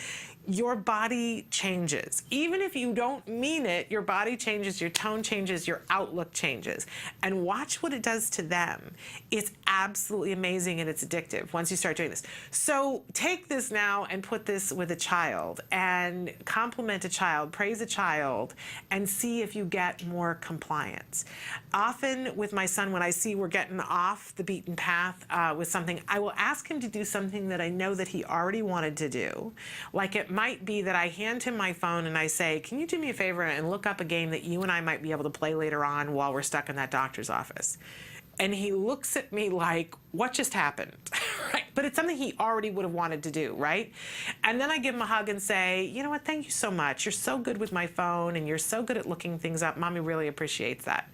your body changes. Even if you don't mean it, your body changes, your tone changes, your outlook changes. And watch what it does to them. It's absolutely amazing and it's addictive once you start doing this. So take this now and put this with a child and compliment a child, praise a child, and see if you get more compliance. Often with my son, when I see we're getting off the beaten path with something, I will ask him to do something that I know that he already wanted to do. Like it might be that I hand him my phone and I say, can you do me a favor and look up a game that you and I might be able to play later on while we're stuck in that doctor's office? And he looks at me like, what just happened? Right? But it's something he already would have wanted to do, right? And then I give him a hug and say, you know what, thank you so much. You're so good with my phone and you're so good at looking things up. Mommy really appreciates that.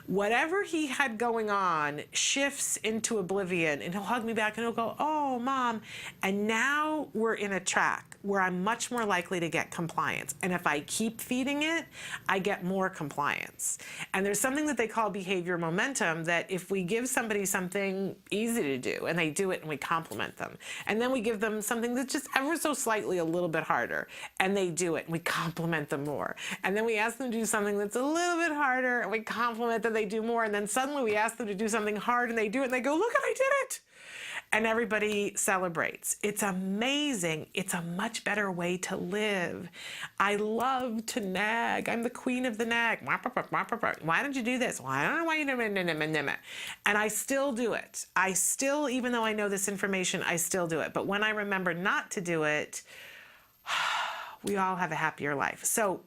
Whatever he had going on shifts into oblivion, and he'll hug me back and he'll go, oh, Mom. And now we're in a track where I'm much more likely to get compliance. And if I keep feeding it, I get more compliance. And there's something that they call behavior momentum, that if we give somebody something easy to do and they do it and we compliment them, and then we give them something that's just ever so slightly a little bit harder and they do it and we compliment them more, and then we ask them to do something that's a little bit harder and we compliment them, they do more, and then suddenly we ask them to do something hard and they do it and they go, look, I did it. And everybody celebrates. It's amazing. It's a much better way to live. I love to nag. I'm the queen of the nag. Why don't you do this? Well, I don't know why you do it. And I still do it. I still, even though I know this information, I still do it. But when I remember not to do it, we all have a happier life. So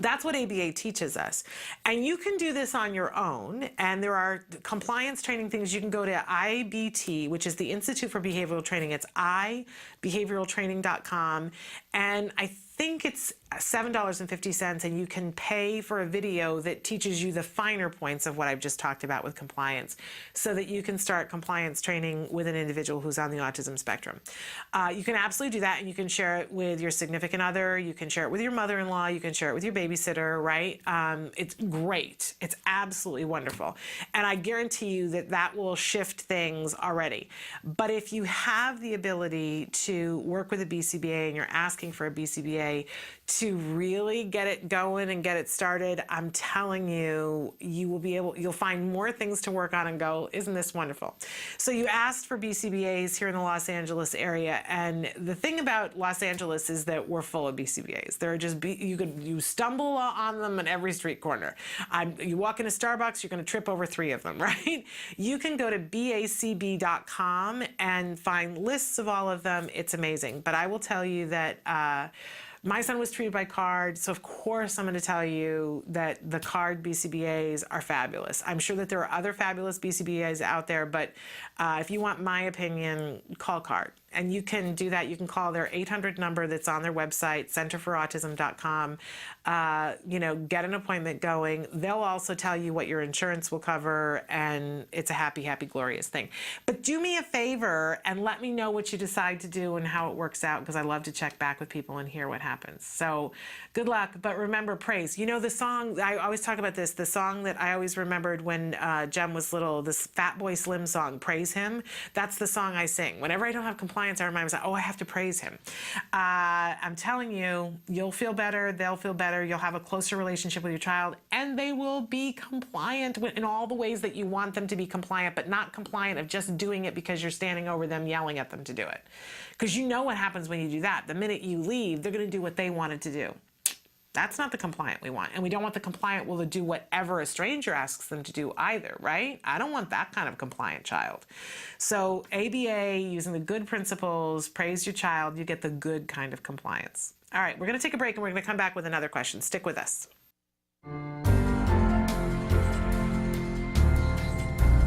that's what ABA teaches us. And you can do this on your own. And there are compliance training things. You can go to IBT, which is the Institute for Behavioral Training. It's ibehavioraltraining.com. And I think it's $7.50, and you can pay for a video that teaches you the finer points of what I've just talked about with compliance, so that you can start compliance training with an individual who's on the autism spectrum. You can absolutely do that, and you can share it with your significant other, you can share it with your mother-in-law, you can share it with your babysitter, right? It's great. It's absolutely wonderful. And I guarantee you that that will shift things already. But if you have the ability to work with a BCBA and you're asking for a BCBA to really get it going and get it started, I'm telling you, you'll find more things to work on and go, isn't this wonderful? So you asked for BCBAs here in the Los Angeles area, and the thing about Los Angeles is that we're full of BCBAs. There are just, you stumble on them on every street corner. You walk into Starbucks, you're going to trip over 3 of them, right? You can go to bacb.com and find lists of all of them. It's amazing. But I will tell you that my son was treated by CARD, so of course I'm going to tell you that the CARD BCBAs are fabulous. I'm sure that there are other fabulous BCBAs out there, but if you want my opinion, call CARD. And you can do that. You can call their 800 number that's on their website, centerforautism.com. Get an appointment going. They'll also tell you what your insurance will cover, and it's a happy, happy, glorious thing. But do me a favor and let me know what you decide to do and how it works out, because I love to check back with people and hear what happens. So good luck, but remember, praise. You know the song, I always talk about this, the song that I always remembered when Jem was little, this Fatboy Slim song, Praise Him. That's the song I sing. Whenever I don't have compliance, I remind myself, oh, I have to praise him. I'm telling you, you'll feel better, they'll feel better, you'll have a closer relationship with your child, and they will be compliant in all the ways that you want them to be compliant, but not compliant of just doing it because you're standing over them yelling at them to do it. Because you know what happens when you do that. The minute you leave, they're going to do what they wanted to do. That's not the compliant we want. And we don't want the compliant will to do whatever a stranger asks them to do either, right? I don't want that kind of compliant child. So ABA, using the good principles, praise your child, you get the good kind of compliance. All right, we're going to take a break and we're going to come back with another question. Stick with us.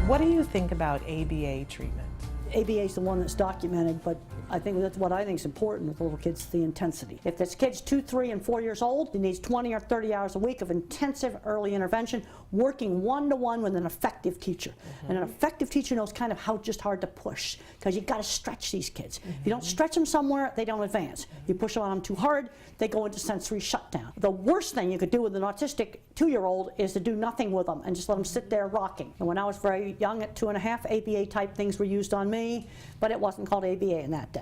What do you think about ABA treatment? ABA is the one that's documented, but I think that's what I think is important with little kids, the intensity. If this kid's 2, 3, and 4 years old, he needs 20 or 30 hours a week of intensive early intervention, working one-to-one with an effective teacher. And an effective teacher knows kind of how just hard to push, because you've got to stretch these kids. If you don't stretch them somewhere, they don't advance. You push them on them too hard, they go into sensory shutdown. The worst thing you could do with an autistic 2-year-old is to do nothing with them and just let them sit there rocking. And when I was very young at 2.5, ABA type things were used on me, but it wasn't called ABA in that day.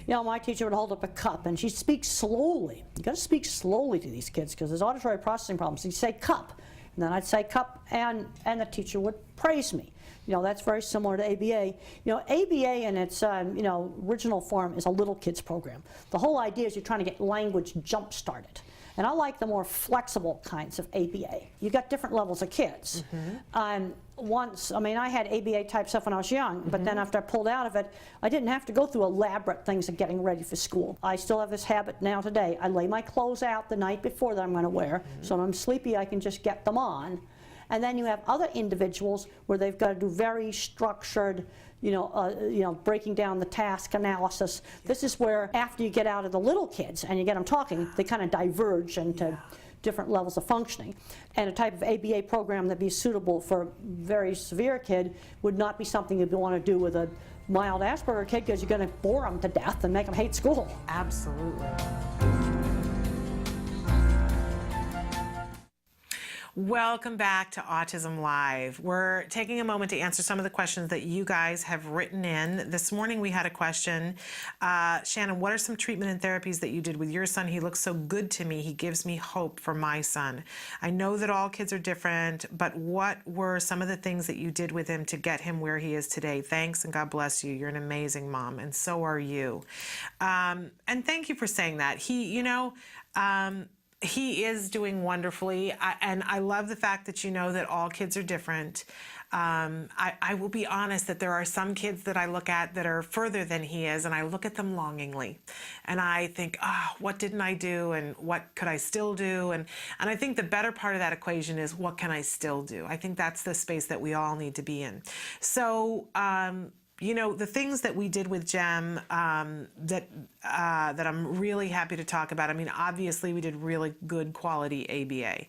You know, my teacher would hold up a cup and she'd speak slowly. You got to speak slowly to these kids because there's auditory processing problems. She'd say cup, and then I'd say cup, and the teacher would praise me. You know, that's very similar to ABA. You know, ABA in its original form is a little kids program. The whole idea is you're trying to get language jump started. And I like the more flexible kinds of ABA. You've got different levels of kids. I had ABA type stuff when I was young, but then after I pulled out of it, I didn't have to go through elaborate things of getting ready for school. I still have this habit now today. I lay my clothes out the night before that I'm going to wear, so when I'm sleepy I can just get them on. And then you have other individuals where they've got to do very structured, breaking down the task analysis. This is where, after you get out of the little kids and you get them talking, they kind of diverge into different levels of functioning. And a type of ABA program that'd be suitable for a very severe kid would not be something you'd want to do with a mild Asperger kid, because you're going to bore them to death and make them hate school. Absolutely. Welcome back to Autism Live. We're taking a moment to answer some of the questions that you guys have written in. This morning we had a question. Shannon, what are some treatment and therapies that you did with your son? He looks so good to me. He gives me hope for my son. I know that all kids are different, but what were some of the things that you did with him to get him where he is today? Thanks, and God bless you. You're an amazing mom, and so are you. And thank you for saying that. He is doing wonderfully, and I love the fact that you know that all kids are different. I will be honest that there are some kids that I look at that are further than he is, and I look at them longingly. And I think, what didn't I do, and what could I still do? And I think the better part of that equation is, what can I still do? I think that's the space that we all need to be in. So, the things that we did with Jem that I'm really happy to talk about. I mean, obviously we did really good quality ABA.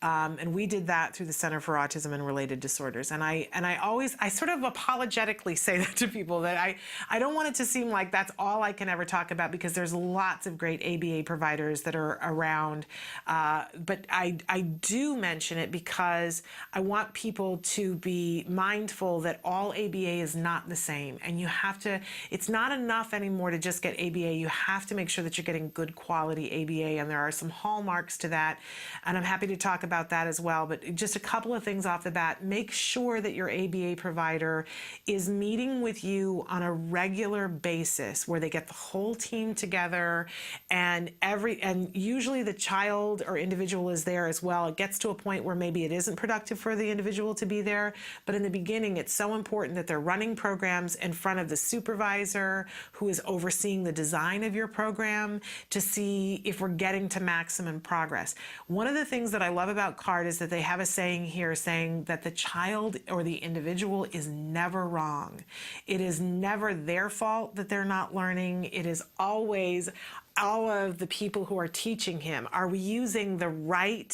And we did that through the Center for Autism and Related Disorders. And I sort of apologetically say that to people, that I don't want it to seem like that's all I can ever talk about, because there's lots of great ABA providers that are around. But I do mention it because I want people to be mindful that all ABA is not the same. And you have to, it's not enough anymore to just get ABA. You have to make sure that you're getting good quality ABA. And there are some hallmarks to that. And I'm happy to talk about that as well. But just a couple of things off the bat. Make sure that your ABA provider is meeting with you on a regular basis, where they get the whole team together, and usually the child or individual is there as well. It gets to a point where maybe it isn't productive for the individual to be there, but in the beginning it's so important that they're running programs in front of the supervisor who is overseeing the design of your program to see if we're getting to maximum progress. One of the things that I love about CARD is that they have a saying here saying that the child or the individual is never wrong. It is never their fault that they're not learning. It is always all of the people who are teaching him. Are we using the right,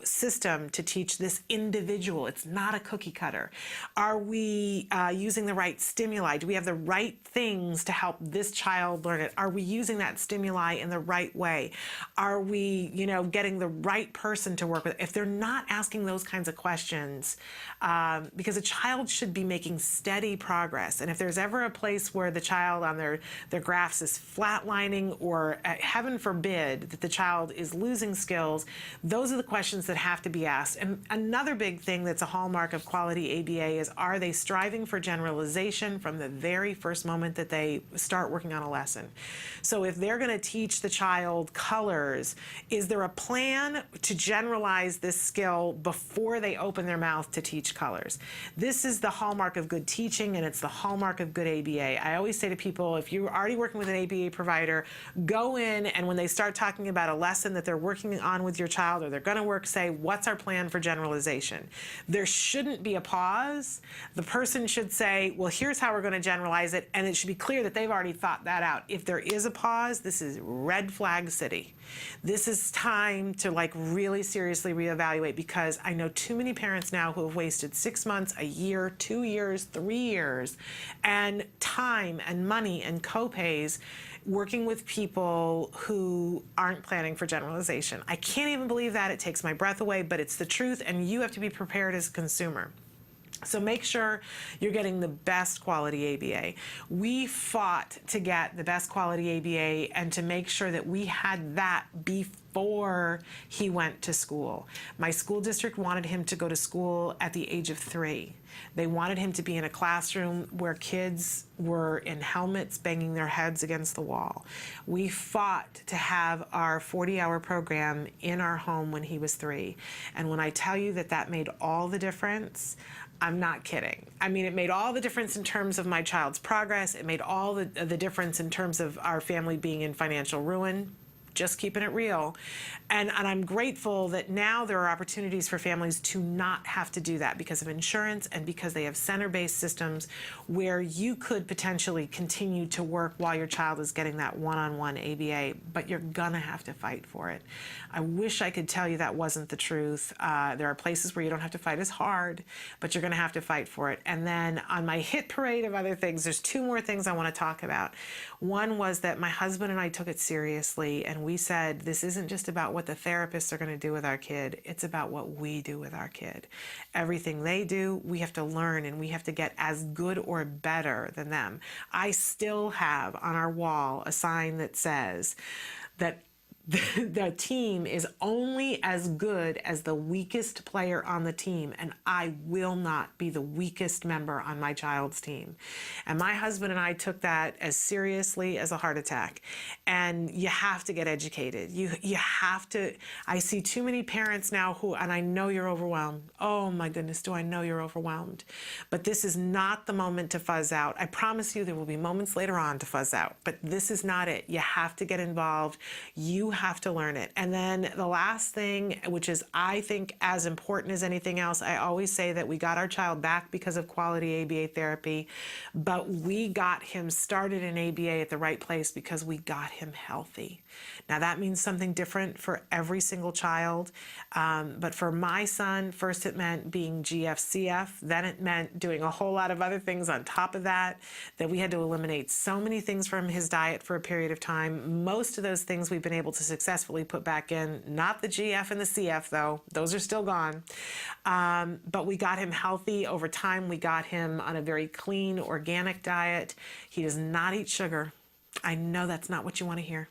system to teach this individual? It's not a cookie cutter. Are we using the right stimuli? Do we have the right things to help this child learn it? Are we using that stimuli in the right way? Are we, getting the right person to work with? If they're not asking those kinds of questions, because a child should be making steady progress. And if there's ever a place where the child on their graphs is flatlining, or heaven forbid that the child is losing skills, those are the questions that have to be asked. And another big thing that's a hallmark of quality ABA is, are they striving for generalization from the very first moment that they start working on a lesson? So if they're going to teach the child colors, is there a plan to generalize this skill before they open their mouth to teach colors? This is the hallmark of good teaching, and it's the hallmark of good ABA. I always say to people, if you're already working with an ABA provider, go in, and when they start talking about a lesson that they're working on with your child, or they're going to work, say, what's our plan for generalization? There shouldn't be a pause. The person should say, well, here's how we're going to generalize it, and it should be clear that they've already thought that out. If there is a pause, this is red flag city. This is time to really seriously reevaluate, because I know too many parents now who have wasted 6 months, a year, 2 years, 3 years, and time and money and co-pays working with people who aren't planning for generalization. I can't even believe that. It takes my breath away, but it's the truth, and you have to be prepared as a consumer. So make sure you're getting the best quality ABA. We fought to get the best quality ABA and to make sure that we had that before he went to school. My school district wanted him to go to school at the age of 3. They wanted him to be in a classroom where kids were in helmets banging their heads against the wall. We fought to have our 40-hour program in our home when he was 3. And when I tell you that that made all the difference, I'm not kidding. I mean, it made all the difference in terms of my child's progress. It made all the difference in terms of our family being in financial ruin. just keeping it real. And I'm grateful that now there are opportunities for families to not have to do that because of insurance and because they have center-based systems where you could potentially continue to work while your child is getting that one-on-one ABA, but you're gonna have to fight for it. I wish I could tell you that wasn't the truth. There are places where you don't have to fight as hard, but you're gonna have to fight for it. And then on my hit parade of other things, there's two more things I wanna talk about. One was that my husband and I took it seriously, and we said, this isn't just about what the therapists are gonna do with our kid, it's about what we do with our kid. Everything they do, we have to learn, and we have to get as good or better than them. I still have on our wall a sign that says that the team is only as good as the weakest player on the team, and I will not be the weakest member on my child's team. And my husband and I took that as seriously as a heart attack. And you have to get educated. You have to. I see too many parents now who, and I know you're overwhelmed. Oh my goodness, do I know you're overwhelmed. But this is not the moment to fuzz out. I promise you there will be moments later on to fuzz out, but this is not it. You have to get involved. You have to learn it. And then the last thing, which is I think as important as anything else, I always say that we got our child back because of quality ABA therapy, but we got him started in ABA at the right place because we got him healthy. Now that means something different for every single child, but for my son, first it meant being GFCF, then it meant doing a whole lot of other things on top of that we had to eliminate so many things from his diet for a period of time. Most of those things we've been able to successfully put back in, not the GF and the CF though, those are still gone. But we got him healthy over time. We got him on a very clean, organic diet. He does not eat sugar. I know that's not what you want to hear,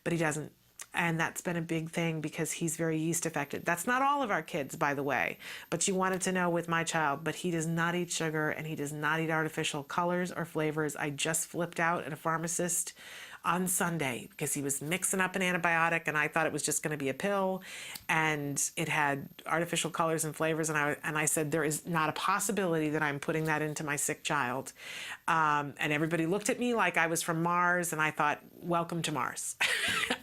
but he doesn't. And that's been a big thing because he's very yeast affected. That's not all of our kids, by the way, but you wanted to know with my child, but he does not eat sugar and he does not eat artificial colors or flavors. I just flipped out at a pharmacist on Sunday because he was mixing up an antibiotic and I thought it was just going to be a pill and it had artificial colors and flavors, and I said there is not a possibility that I'm putting that into my sick child. And everybody looked at me like I was from Mars, and I thought, welcome to Mars.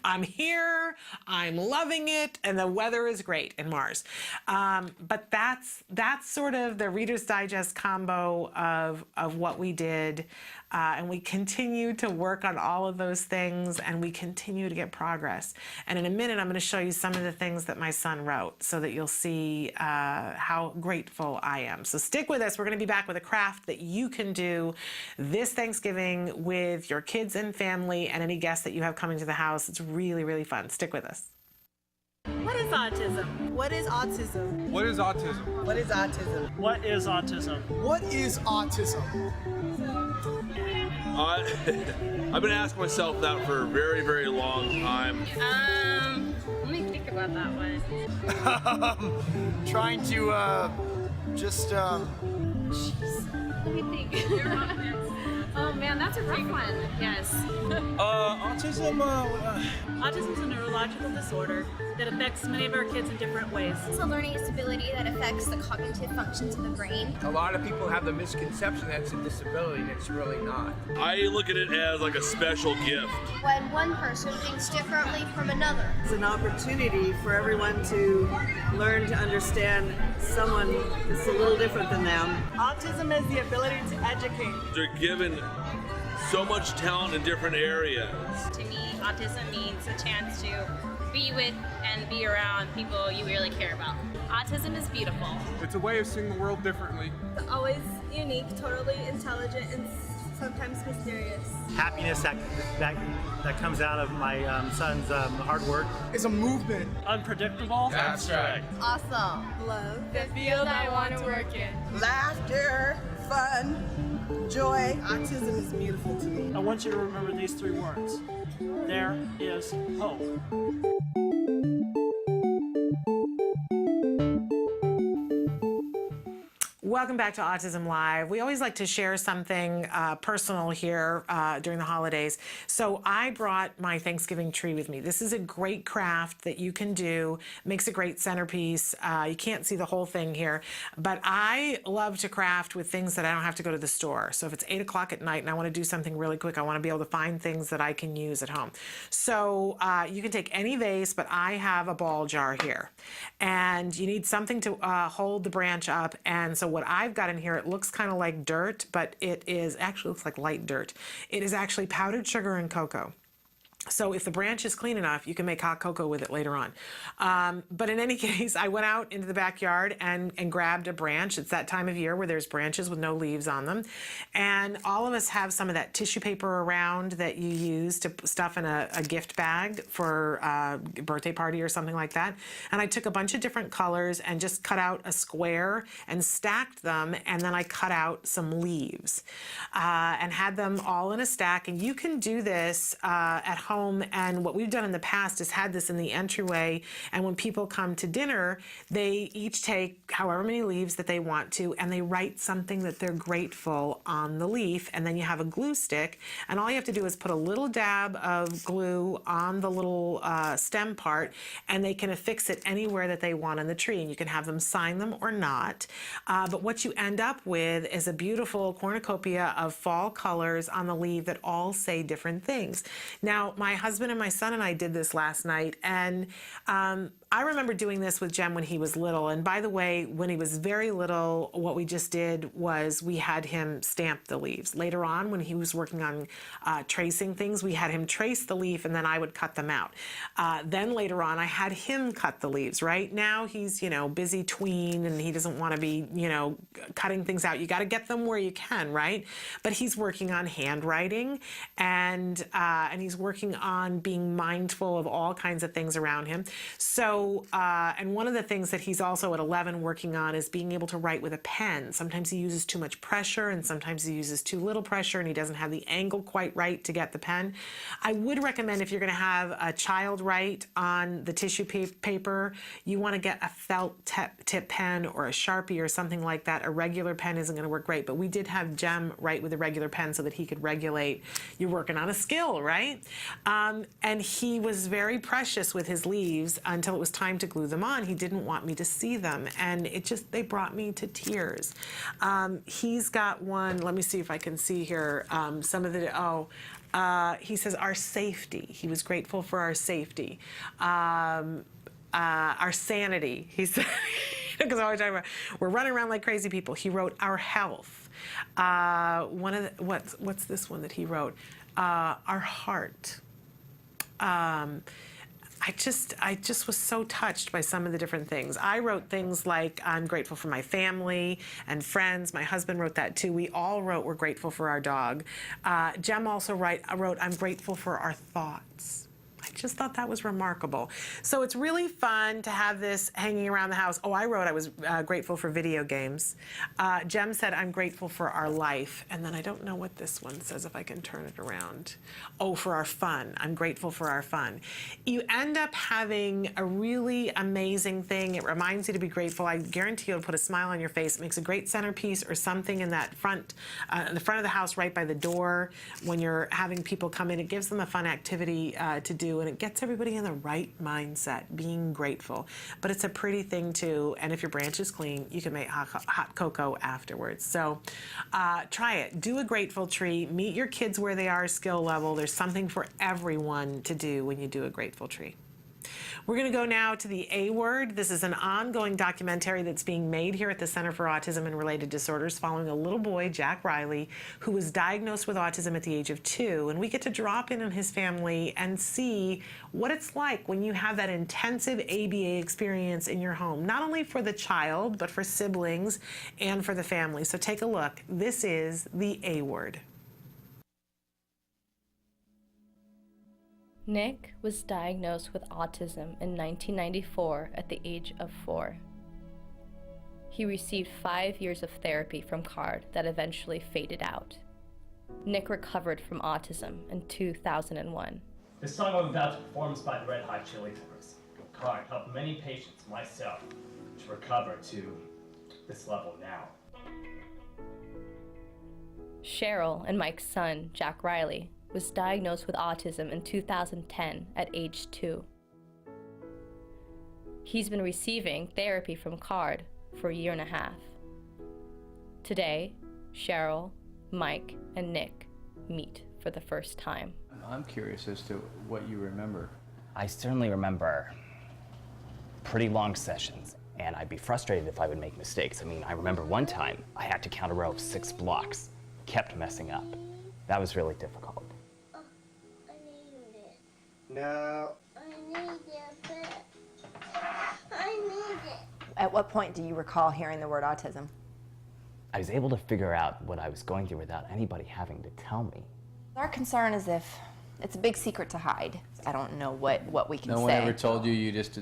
I'm here, I'm loving it, and the weather is great in Mars. But that's sort of the Reader's Digest combo of what we did. And we continue to work on all of those things, and we continue to get progress. And in a minute, I'm going to show you some of the things that my son wrote so that you'll see how grateful I am. So stick with us. We're going to be back with a craft that you can do this Thanksgiving with your kids and family and any guests that you have coming to the house. It's really, really fun. Stick with us. What is autism? What is autism? What is autism? What is autism? What is autism? What is autism? I've been asking myself that for a very, very long time. Let me think about that one. Trying to just Jeez. Let me think. Oh man, that's a rough one. Yes. Autism. Autism is a neurological disorder that affects many of our kids in different ways. It's a learning disability that affects the cognitive functions of the brain. A lot of people have the misconception that it's a disability, and it's really not. I look at it as like a special gift. When one person thinks differently from another. It's an opportunity for everyone to learn to understand someone that's a little different than them. Autism is the ability to educate. They're given so much talent in different areas. To me, autism means a chance to be with and be around people you really care about. Autism is beautiful. It's a way of seeing the world differently. It's always unique, totally intelligent, and sometimes mysterious. Happiness that comes out of my son's hard work. It's a movement. Unpredictable. Abstract. Awesome. Love. The field I want to work in. Laughter, fun, joy. Autism is beautiful to me. I want you to remember these three words. There is hope. Welcome back to Autism Live. We always like to share something personal here during the holidays. So I brought my Thanksgiving tree with me. This is a great craft that you can do. Makes a great centerpiece. You can't see the whole thing here, but I love to craft with things that I don't have to go to the store. So if it's 8 o'clock at night and I want to do something really quick, I want to be able to find things that I can use at home. So you can take any vase, but I have a ball jar here. And you need something to hold the branch up. And so what I've got in here, it looks kind of like dirt, but it is actually looks like light dirt. It is actually powdered sugar and cocoa. So if the branch is clean enough, you can make hot cocoa with it later on. But in any case, I went out into the backyard and grabbed a branch. It's that time of year where there's branches with no leaves on them. And all of us have some of that tissue paper around that you use to stuff in a gift bag for a birthday party or something like that. And I took a bunch of different colors and just cut out a square and stacked them. And then I cut out some leaves and had them all in a stack. And you can do this at home. And what we've done in the past is had this in the entryway, and when people come to dinner, they each take however many leaves that they want to, and they write something that they're grateful on the leaf, and then you have a glue stick, and all you have to do is put a little dab of glue on the little stem part, and they can affix it anywhere that they want on the tree, and you can have them sign them or not. But what you end up with is a beautiful cornucopia of fall colors on the leaf that all say different things. Now, my husband and my son and I did this last night, and I remember doing this with Jem when he was little. And by the way, when he was very little, what we just did was we had him stamp the leaves. Later on, when he was working on tracing things, we had him trace the leaf, and then I would cut them out. Then later on, I had him cut the leaves. Right now, he's busy tween, and he doesn't want to be cutting things out. You got to get them where you can, right? But he's working on handwriting, and he's working on being mindful of all kinds of things around him. So, and one of the things that he's also at 11 working on is being able to write with a pen. Sometimes he uses too much pressure, and sometimes he uses too little pressure, and he doesn't have the angle quite right to get the pen. I would recommend, if you're going to have a child write on the tissue paper, you want to get a felt tip pen or a Sharpie or something like that. A regular pen isn't going to work great, but we did have Jem write with a regular pen so that he could regulate. You're working on a skill, right? And he was very precious with his leaves until it was time to glue them on. He didn't want me to see them, and they brought me to tears. He's got one, let me see if I can see here, some of the, he says our safety. He was grateful for our safety. Our sanity, he said, because I always talk about, we're running around like crazy people. He wrote our health. One of the, what's this one that he wrote? Our heart. I just was so touched by some of the different things. I wrote things like, I'm grateful for my family and friends. My husband wrote that too. We all wrote, we're grateful for our dog. Jem also wrote, I'm grateful for our thoughts. I just thought that was remarkable. So it's really fun to have this hanging around the house. Oh, I wrote I was grateful for video games. Jem said, I'm grateful for our life. And then I don't know what this one says, if I can turn it around. Oh, for our fun. I'm grateful for our fun. You end up having a really amazing thing. It reminds you to be grateful. I guarantee you'll put a smile on your face. It makes a great centerpiece or something in that front, in the front of the house right by the door when you're having people come in. It gives them a fun activity to do, and it gets everybody in the right mindset, being grateful. But it's a pretty thing too, and if your branch is clean, you can make hot cocoa afterwards. So try it. Do a grateful tree. Meet your kids where they are skill level. There's something for everyone to do when you do a grateful tree. We're going to go now to the A word. This is an ongoing documentary that's being made here at the Center for Autism and Related Disorders following a little boy, Jack Riley, who was diagnosed with autism at the age of 2. And we get to drop in on his family and see what it's like when you have that intensive ABA experience in your home, not only for the child, but for siblings and for the family. So take a look. This is the A word. Nick was diagnosed with autism in 1994 at the age of 4. He received 5 years of therapy from CARD that eventually faded out. Nick recovered from autism in 2001. The song I'm about to perform is by the Red Hot Chili Peppers. CARD helped many patients, myself, to recover to this level now. Cheryl and Mike's son, Jack Riley, was diagnosed with autism in 2010 at age 2. He's been receiving therapy from CARD for a 1.5 years. Today, Cheryl, Mike, and Nick meet for the first time. I'm curious as to what you remember. I certainly remember pretty long sessions, and I'd be frustrated if I would make mistakes. I mean, I remember one time I had to count a row of 6 blocks, kept messing up. That was really difficult. I need it. No. I need it. I need it. At what point do you recall hearing the word autism? I was able to figure out what I was going through without anybody having to tell me. Our concern is if it's a big secret to hide. I don't know what we can say. No one ever told you, you just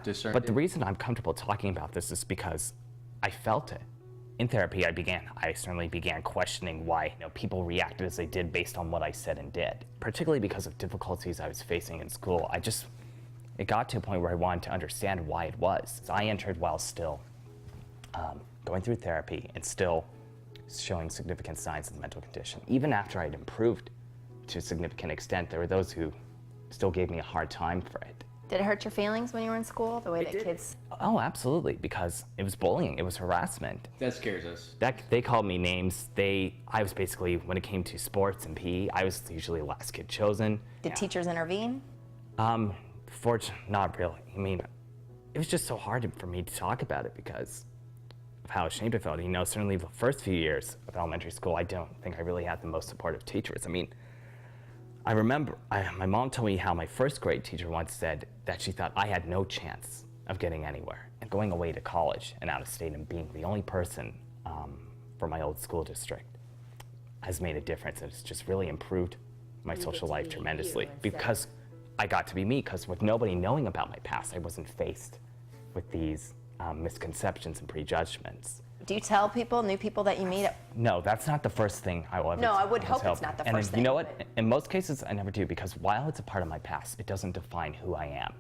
discerned But it? the reason I'm comfortable talking about this is because I felt it. In therapy, I certainly began questioning why people reacted as they did based on what I said and did. Particularly because of difficulties I was facing in school. It got to a point where I wanted to understand why it was. I entered while still going through therapy and still showing significant signs of the mental condition. Even after I'd improved to a significant extent, there were those who still gave me a hard time for it. Did it hurt your feelings when you were in school, the way that kids... Oh, absolutely, because it was bullying, it was harassment. That scares us. They called me names. I was basically, when it came to sports and PE, I was usually the last kid chosen. Did teachers intervene? Fortunately, not really. I mean, it was just so hard for me to talk about it because of how ashamed I felt. Certainly the first few years of elementary school, I don't think I really had the most supportive teachers. I mean, I remember my mom told me how my first grade teacher once said that she thought I had no chance of getting anywhere. And going away to college and out of state and being the only person from my old school district has made a difference. And it's just really improved my social life tremendously because I got to be me, because with nobody knowing about my past, I wasn't faced with these misconceptions and prejudgments. Do you tell new people that you meet? No, that's not the first thing I will ever No, I would tell hope it's not the and first you thing. know what? In most cases, I never do, because while it's a part of my past, it doesn't define who I am.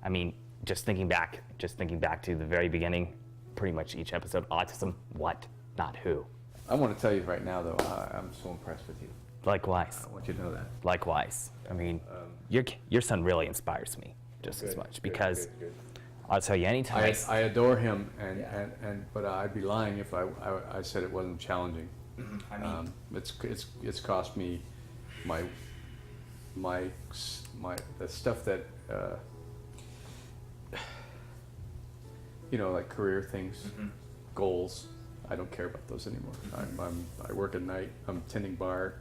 I mean, just thinking back to the very beginning, pretty much each episode, autism, what, not who. I want to tell you right now, though, I'm so impressed with you. Likewise. I want you to know that. Likewise. I mean, your son really inspires me just as much because I'll tell you anytime. I adore him, but I'd be lying if I said it wasn't challenging. I mean, it's cost me the stuff that like career things, goals. I don't care about those anymore. I work at night. I'm tending bar.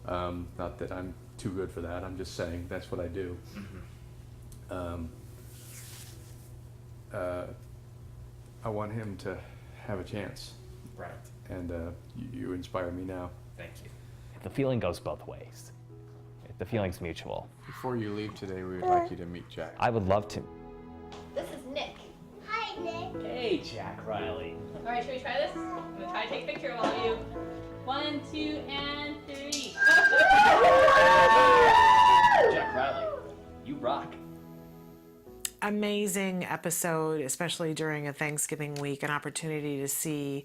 Not that I'm too good for that. I'm just saying that's what I do. I want him to have a chance. Right. And you inspire me now. Thank you. The feeling goes both ways. The feeling's mutual. Before you leave today, we would like you to meet Jack. I would love to. This is Nick. Hi, Nick. Hey, Jack Riley. All right, should we try this? I'm gonna try to take a picture of all of you. 1, 2, and 3. Jack Riley, you rock. Amazing episode, especially during a Thanksgiving week, an opportunity to see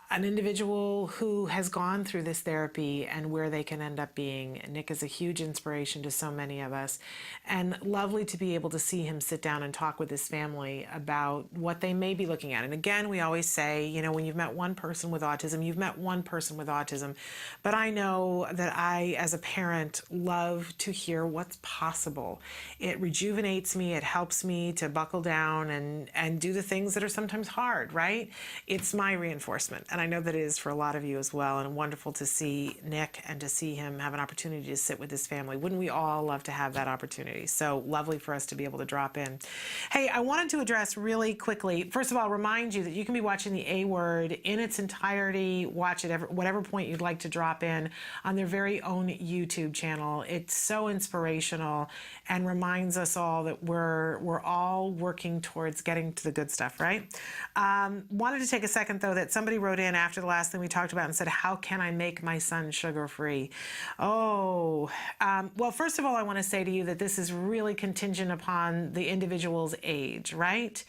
an individual who has gone through this therapy and where they can end up being. Nick is a huge inspiration to so many of us, and lovely to be able to see him sit down and talk with his family about what they may be looking at. And again, we always say, when you've met one person with autism, you've met one person with autism. But I know that I, as a parent, love to hear what's possible. It rejuvenates me, it helps me to buckle down and do the things that are sometimes hard, right? It's my reinforcement. And I know that it is for a lot of you as well. And wonderful to see Nick and to see him have an opportunity to sit with his family. Wouldn't we all love to have that opportunity? So lovely for us to be able to drop in. Hey, I wanted to address really quickly, first of all, remind you that you can be watching the A Word in its entirety, watch it whatever point you'd like to drop in on their very own YouTube channel. It's so inspirational and reminds us all that we're all working towards getting to the good stuff, right? Wanted to take a second, though, that somebody wrote in in after the last thing we talked about and said, how can I make my son sugar-free? Well, first of all, I want to say to you that this is really contingent upon the individual's age, right?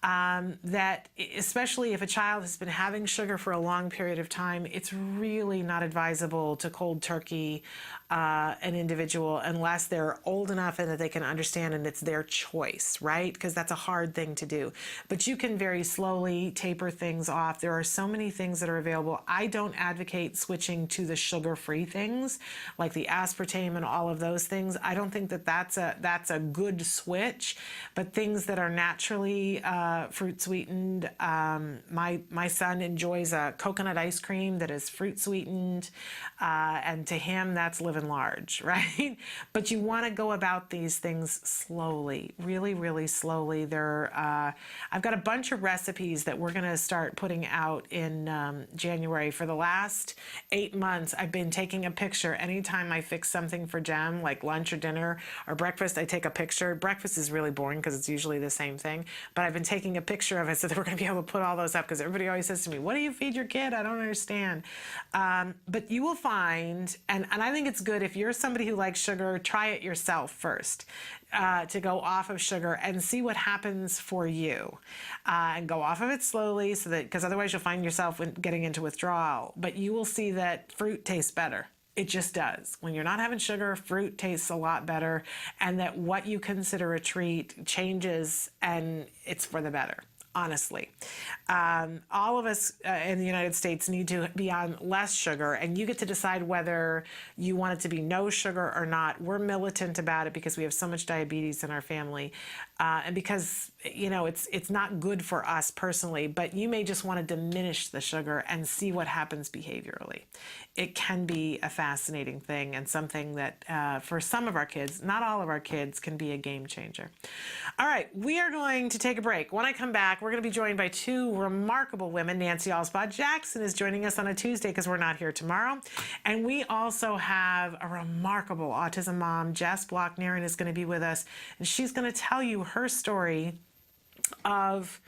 That especially if a child has been having sugar for a long period of time, it's really not advisable to cold turkey an individual unless they're old enough and that they can understand and it's their choice, right? Because that's a hard thing to do. But you can very slowly taper things off. There are so many things that are available. I don't advocate switching to the sugar-free things like the aspartame and all of those things. I don't think that that's a good switch, but things that are naturally fruit sweetened. My son enjoys a coconut ice cream that is fruit sweetened, and to him that's living large, right? But you want to go about these things slowly, really, really slowly. I've got a bunch of recipes that we're going to start putting out in January. For the last 8 months, I've been taking a picture. Anytime I fix something for Jem, like lunch or dinner or breakfast, I take a picture. Breakfast is really boring because it's usually the same thing, but I've been taking a picture of it so that we're going to be able to put all those up because everybody always says to me, what do you feed your kid? I don't understand. But you will find, and I think it's good if you're somebody who likes sugar, try it yourself first. To go off of sugar and see what happens for you, and go off of it slowly, so that, because otherwise you'll find yourself getting into withdrawal. But you will see that fruit tastes better. It just does. When you're not having sugar, fruit tastes a lot better, and that what you consider a treat changes, and it's for the better. Honestly, all of us in the United States need to be on less sugar, and you get to decide whether you want it to be no sugar or not. We're militant about it because we have so much diabetes in our family, and because it's not good for us personally. But you may just want to diminish the sugar and see what happens behaviorally. It can be a fascinating thing and something that for some of our kids, not all of our kids, can be a game changer. All right, we are going to take a break. When I come back, we're going to be joined by two remarkable women. Nancy Alspaugh-Jackson is joining us on a Tuesday because we're not here tomorrow. And we also have a remarkable autism mom. Jess Block Nerren is going to be with us, and she's going to tell you her story of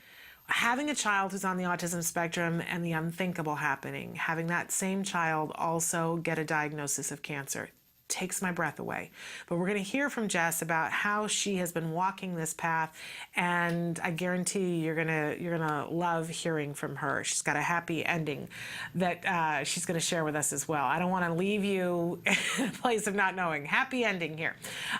having a child who's on the autism spectrum and the unthinkable happening, having that same child also get a diagnosis of cancer. Takes my breath away. But we're going to hear from Jess about how she has been walking this path, and I guarantee you're gonna love hearing from her. She's got a happy ending that she's going to share with us as well. I don't want to leave you in a place of not knowing. Happy ending here.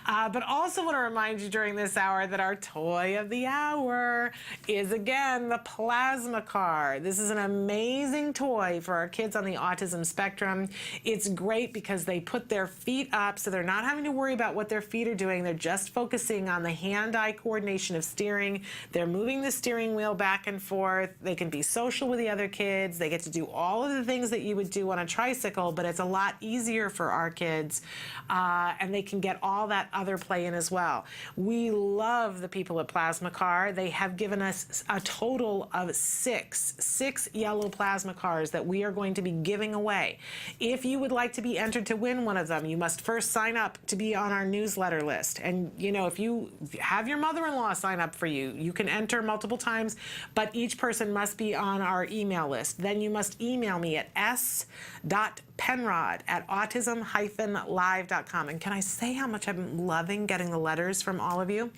But also want to remind you during this hour that our toy of the hour is again the PlasmaCar. This is an amazing toy for our kids on the autism spectrum. It's great because they put their feet up, so they're not having to worry about what their feet are doing. They're just focusing on the hand-eye coordination of steering. They're moving the steering wheel back and forth. They can be social with the other kids. They get to do all of the things that you would do on a tricycle, but it's a lot easier for our kids, and they can get all that other play in as well. We love the people at PlasmaCar. They have given us a total of six yellow PlasmaCars that we are going to be giving away. If you would like to be entered to win one of them, you must first sign up to be on our newsletter list. And if you have your mother-in-law sign up for you, you can enter multiple times, but each person must be on our email list. Then you must email me at s.penrod@autism-live.com. And can I say how much I'm loving getting the letters from all of you?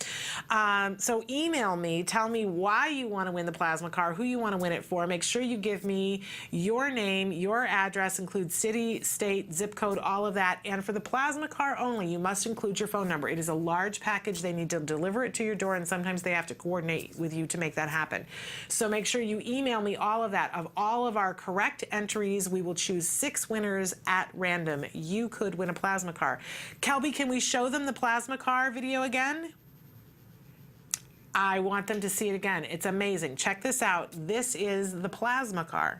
So email me, tell me why you want to win the PlasmaCar, who you want to win it for. Make sure you give me your name, your address, include city, state, zip code, all of that. And for the PlasmaCar only, you must include your phone number. It is a large package. They need to deliver it to your door, and sometimes they have to coordinate with you to make that happen. So make sure you email me all of that. Of all of our correct entries, we will choose 6 winners at random. You could win a PlasmaCar. Kelby, can we show them the PlasmaCar video again? I want them to see it again. It's amazing. Check this out. This is the PlasmaCar.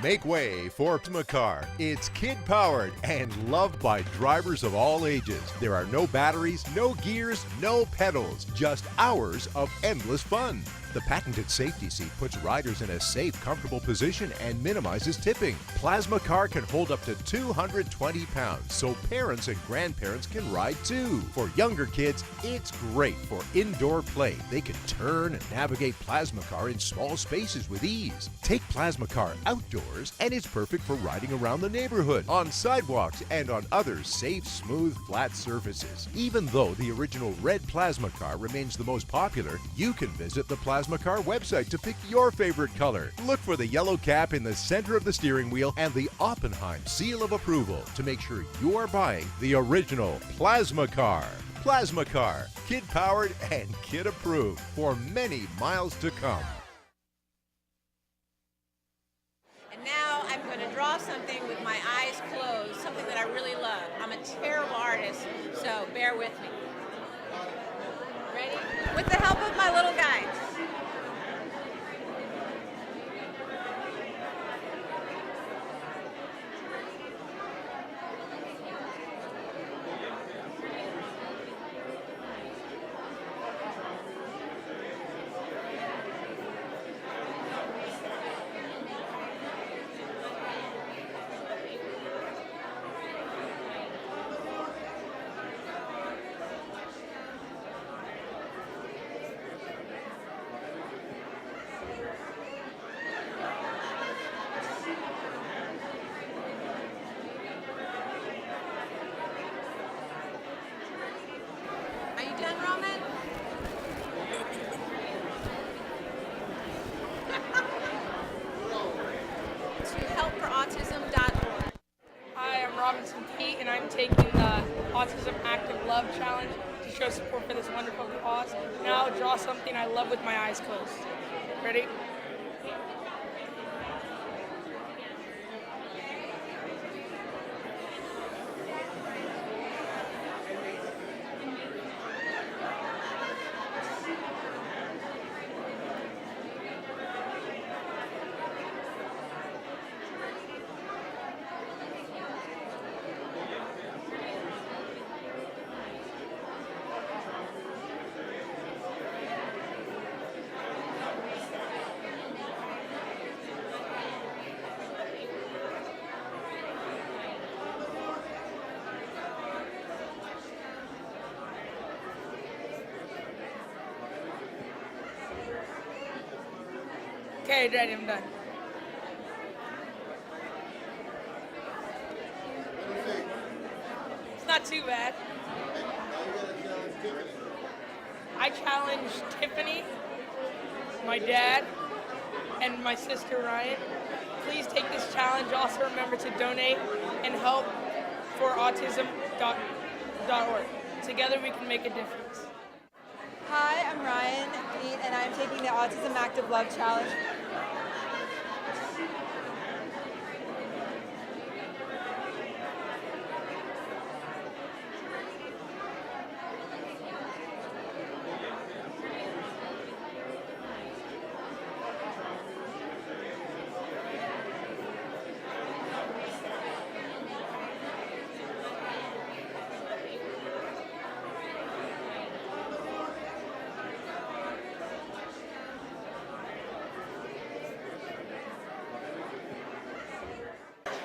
Make way for PlasmaCar. It's kid-powered and loved by drivers of all ages. There are no batteries, no gears, no pedals, just hours of endless fun. The patented safety seat puts riders in a safe, comfortable position and minimizes tipping. PlasmaCar can hold up to 220 pounds, so parents and grandparents can ride too. For younger kids, it's great for indoor play. They can turn and navigate PlasmaCar in small spaces with ease. Take PlasmaCar outdoors, and it's perfect for riding around the neighborhood, on sidewalks, and on other safe, smooth, flat surfaces. Even though the original red PlasmaCar remains the most popular, you can visit the PlasmaCar website to pick your favorite color. Look for the yellow cap in the center of the steering wheel and the Oppenheim seal of approval to make sure you are buying the original PlasmaCar. PlasmaCar, kid-powered and kid-approved for many miles to come. And now I'm going to draw something with my eyes closed, something that I really love. I'm a terrible artist, so bear with me. Ready? With the help of my little guides. Are you done, Roman? To helpforautism.org. Hi, I'm Robinson Pete, and I'm taking the Autism Active Love Challenge to show support for this wonderful cause. Now I'll draw something I love with my eyes closed. Ready? Okay, ready, I'm done. It's not too bad. I challenged Tiffany, my dad, and my sister Ryan. Please take this challenge. Also remember to donate and help for autism.org. Together we can make a difference. Hi, I'm Ryan, and I'm taking the Autism Active Love Challenge.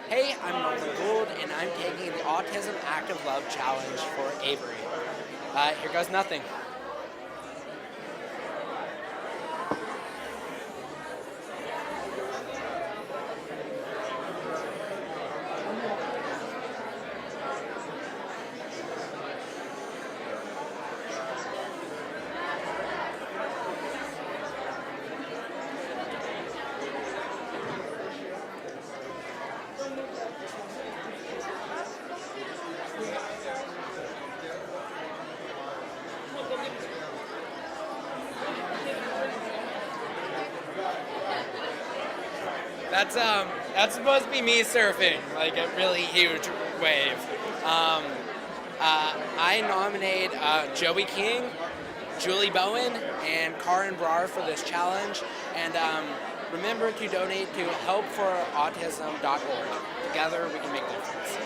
Hey, I'm Norman Gould, and I'm taking the Autism Active Love Challenge for Avery. Here goes nothing. That's supposed to be me surfing, like a really huge wave. I nominate Joey King, Julie Bowen, and Karin Brar for this challenge. And remember to donate to helpforautism.org. Together we can make a difference.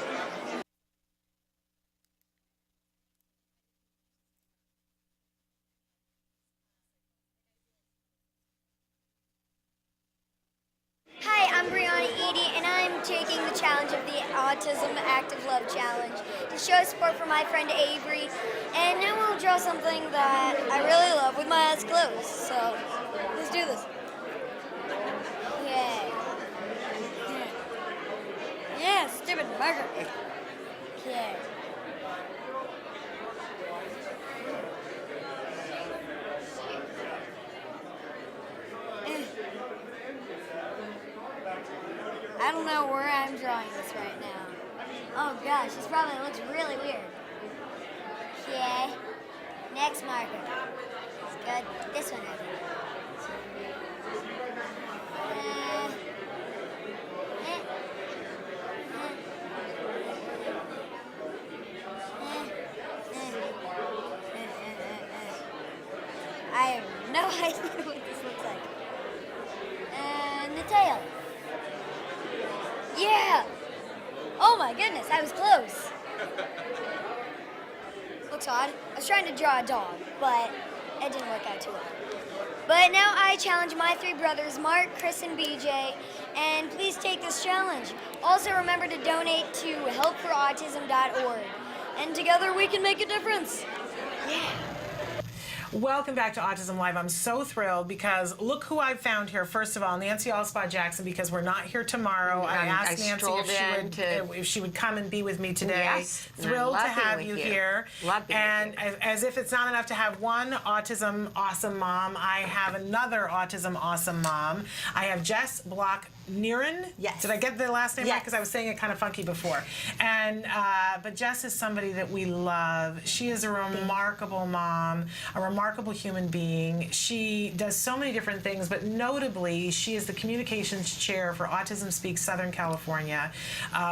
taking the challenge of the Autism Active Love Challenge to show support for my friend Avery. And now we'll draw something that I really love with my eyes closed. So let's do this. Yay. Yeah, stupid marker. Okay. I don't know where I'm drawing this right now. Oh gosh, this probably looks really weird. Okay. Next marker. It's good. This one, I think. I have no idea what this looks like. And the tail. Yeah! Oh my goodness, I was close. Looks odd. I was trying to draw a dog, but it didn't work out too well. But now I challenge my three brothers, Mark, Chris, and BJ, and please take this challenge. Also remember to donate to helpforautism.org. And together we can make a difference. Yeah. Welcome back to Autism Live. I'm so thrilled because look who I've found here. First of all, Nancy Alspaugh-Jackson, because we're not here tomorrow. I asked Nancy if she would come and be with me today. Yes, Thrilled to have you here. Love being and as if it's not enough to have one autism awesome mom, I have another autism awesome mom. I have Jess Block Nerren. Yes. Did I get the last name right? Yes. Because I was saying it kind of funky before. And but Jess is somebody that we love. She is a remarkable mom, a remarkable human being. She does so many different things, but notably, she is the communications chair for Autism Speaks Southern California,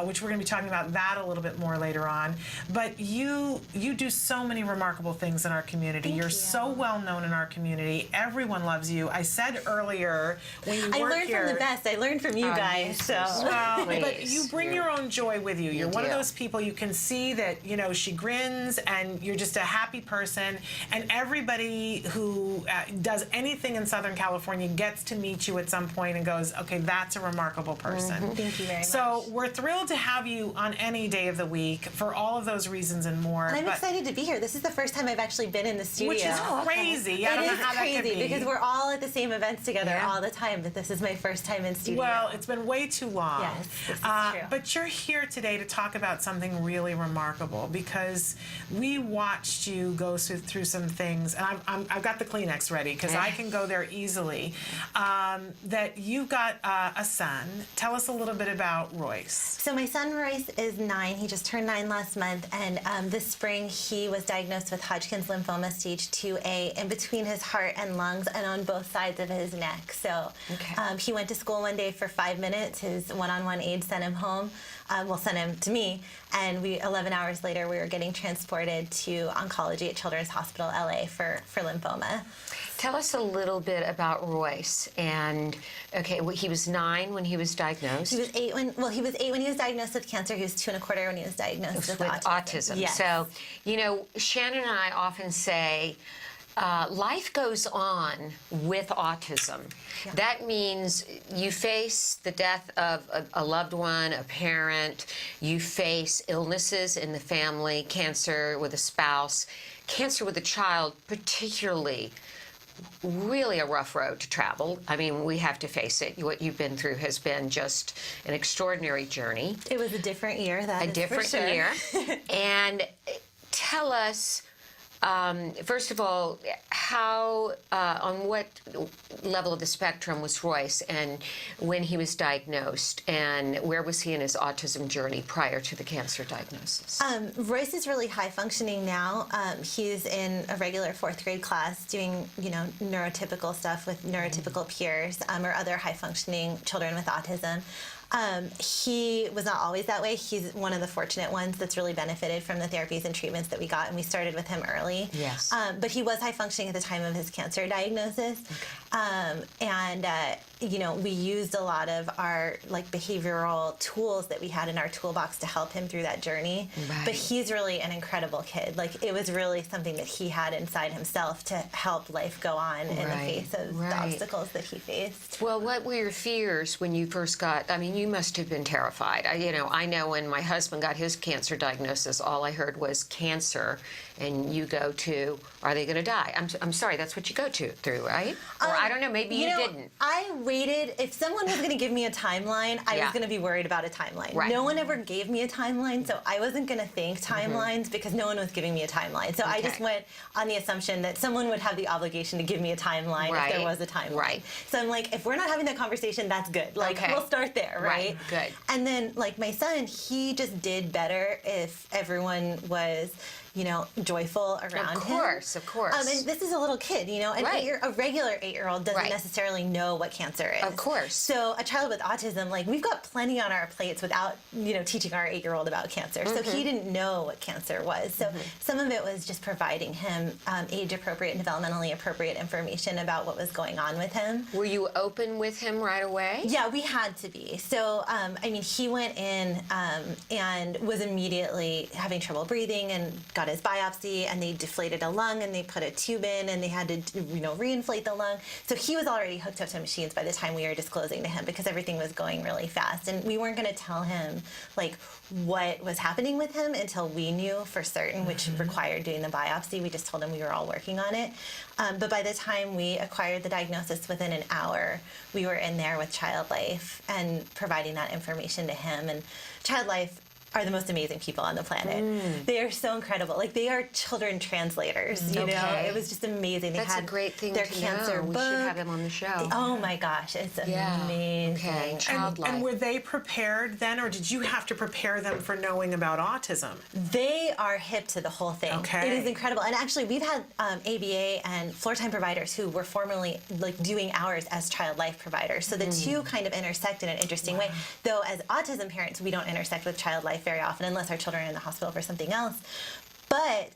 which we're going to be talking about that a little bit more later on. But you do so many remarkable things in our community. You're so well known in our community. Everyone loves you. I said earlier when you I work learned here, from the best. I learned from you guys. So well, but you bring your own joy with you. You're one of those people, you can see that, you know, she grins and you're just a happy person, and everybody who does anything in Southern California gets to meet you at some point and goes, okay, that's a remarkable person. Thank you very much. So we're thrilled to have you on any day of the week for all of those reasons and more. And I'm excited to be here. This is the first time I've actually been in the studio. Which is crazy. I don't know how that could be. Because we're all at the same events together all the time, but this is my first time in studio. Well, it's been way too long. Yes, this is true. But you're here today to talk about something really remarkable because we watched you go through some things, and I've got the Kleenex ready because I can go there easily. That you've got a son. Tell us a little bit about Royce. So my son Royce is 9. He just turned 9 last month, and this spring he was diagnosed with Hodgkin's lymphoma stage 2A in between his heart and lungs and on both sides of his neck. So he went to school one day for 5 minutes. His one-on-one aide sent him home. Sent him to me, and 11 hours later we were getting transported to oncology at Children's Hospital LA for lymphoma. Tell us a little bit about Royce. And he was 9 when he was diagnosed. He was 8 when he was diagnosed with cancer. He was 2 1/4 when he was diagnosed with autism. Yes. So, you know, Shannon and I often say, life goes on with autism. Yeah. That means you face the death of a loved one, a parent, you face illnesses in the family, cancer with a spouse, cancer with a child, particularly really a rough road to travel. I mean, we have to face it. What you've been through has been just an extraordinary journey. It was a different year, a different year. And tell us, first of all, on what level of the spectrum was Royce, and when he was diagnosed, and where was he in his autism journey prior to the cancer diagnosis? Royce is really high functioning now. He's in a regular 4th grade class doing, neurotypical stuff with neurotypical peers or other high functioning children with autism. He was not always that way. He's one of the fortunate ones that's really benefited from the therapies and treatments that we got, and we started with him early. Yes. But he was high functioning at the time of his cancer diagnosis. you know, we used a lot of our like behavioral tools that we had in our toolbox to help him through that journey. Right. But he's really an incredible kid. Like, it was really something that he had inside himself to help life go on in the face of the obstacles that he faced. Well, what were your fears when you first got, I mean, you must have been terrified. I know when my husband got his cancer diagnosis, all I heard was cancer, and you go to, are they going to die? I'm sorry, that's what you go through, right? Or I don't know, maybe you didn't. I waited. If someone was going to give me a timeline, I was going to be worried about a timeline. Right. No one ever gave me a timeline, so I wasn't going to think timelines because no one was giving me a timeline. So I just went on the assumption that someone would have the obligation to give me a timeline if there was a timeline. Right. So I'm like, if we're not having that conversation, that's good. Like, we'll start there, right? Good. And then, like, my son, he just did better if everyone was, you know, joyful around him. Of course. And this is a little kid, you know, and a regular 8-year-old doesn't necessarily know what cancer is. Of course. So a child with autism, like, we've got plenty on our plates without, you know, teaching our 8-year-old about cancer. So he didn't know what cancer was. So some of it was just providing him age-appropriate and developmentally appropriate information about what was going on with him. Were you open with him right away? Yeah, we had to be. So, I mean, he went in and was immediately having trouble breathing and got his biopsy, and they deflated a lung and they put a tube in and they had to, you know, reinflate the lung. So he was already hooked up to machines by the time we were disclosing to him because everything was going really fast. And we weren't going to tell him, like, what was happening with him until we knew for certain, which required doing the biopsy. We just told him we were all working on it. But by the time we acquired the diagnosis, within an hour, we were in there with Child Life and providing that information to him. And Child Life are the most amazing people on the planet. They are so incredible. Like, they are children translators, you know? It was just amazing. They That's had a great thing their to cancer know. We book. should have him on the show. Oh my gosh, it's amazing. Okay. And were they prepared then, or did you have to prepare them for knowing about autism? They are hip to the whole thing. Okay. It is incredible. And actually, we've had ABA and floor time providers who were formerly, like, doing ours as Child Life providers. So the two kind of intersect in an interesting way. Though as autism parents, we don't intersect with Child Life very often unless our children are in the hospital for something else. But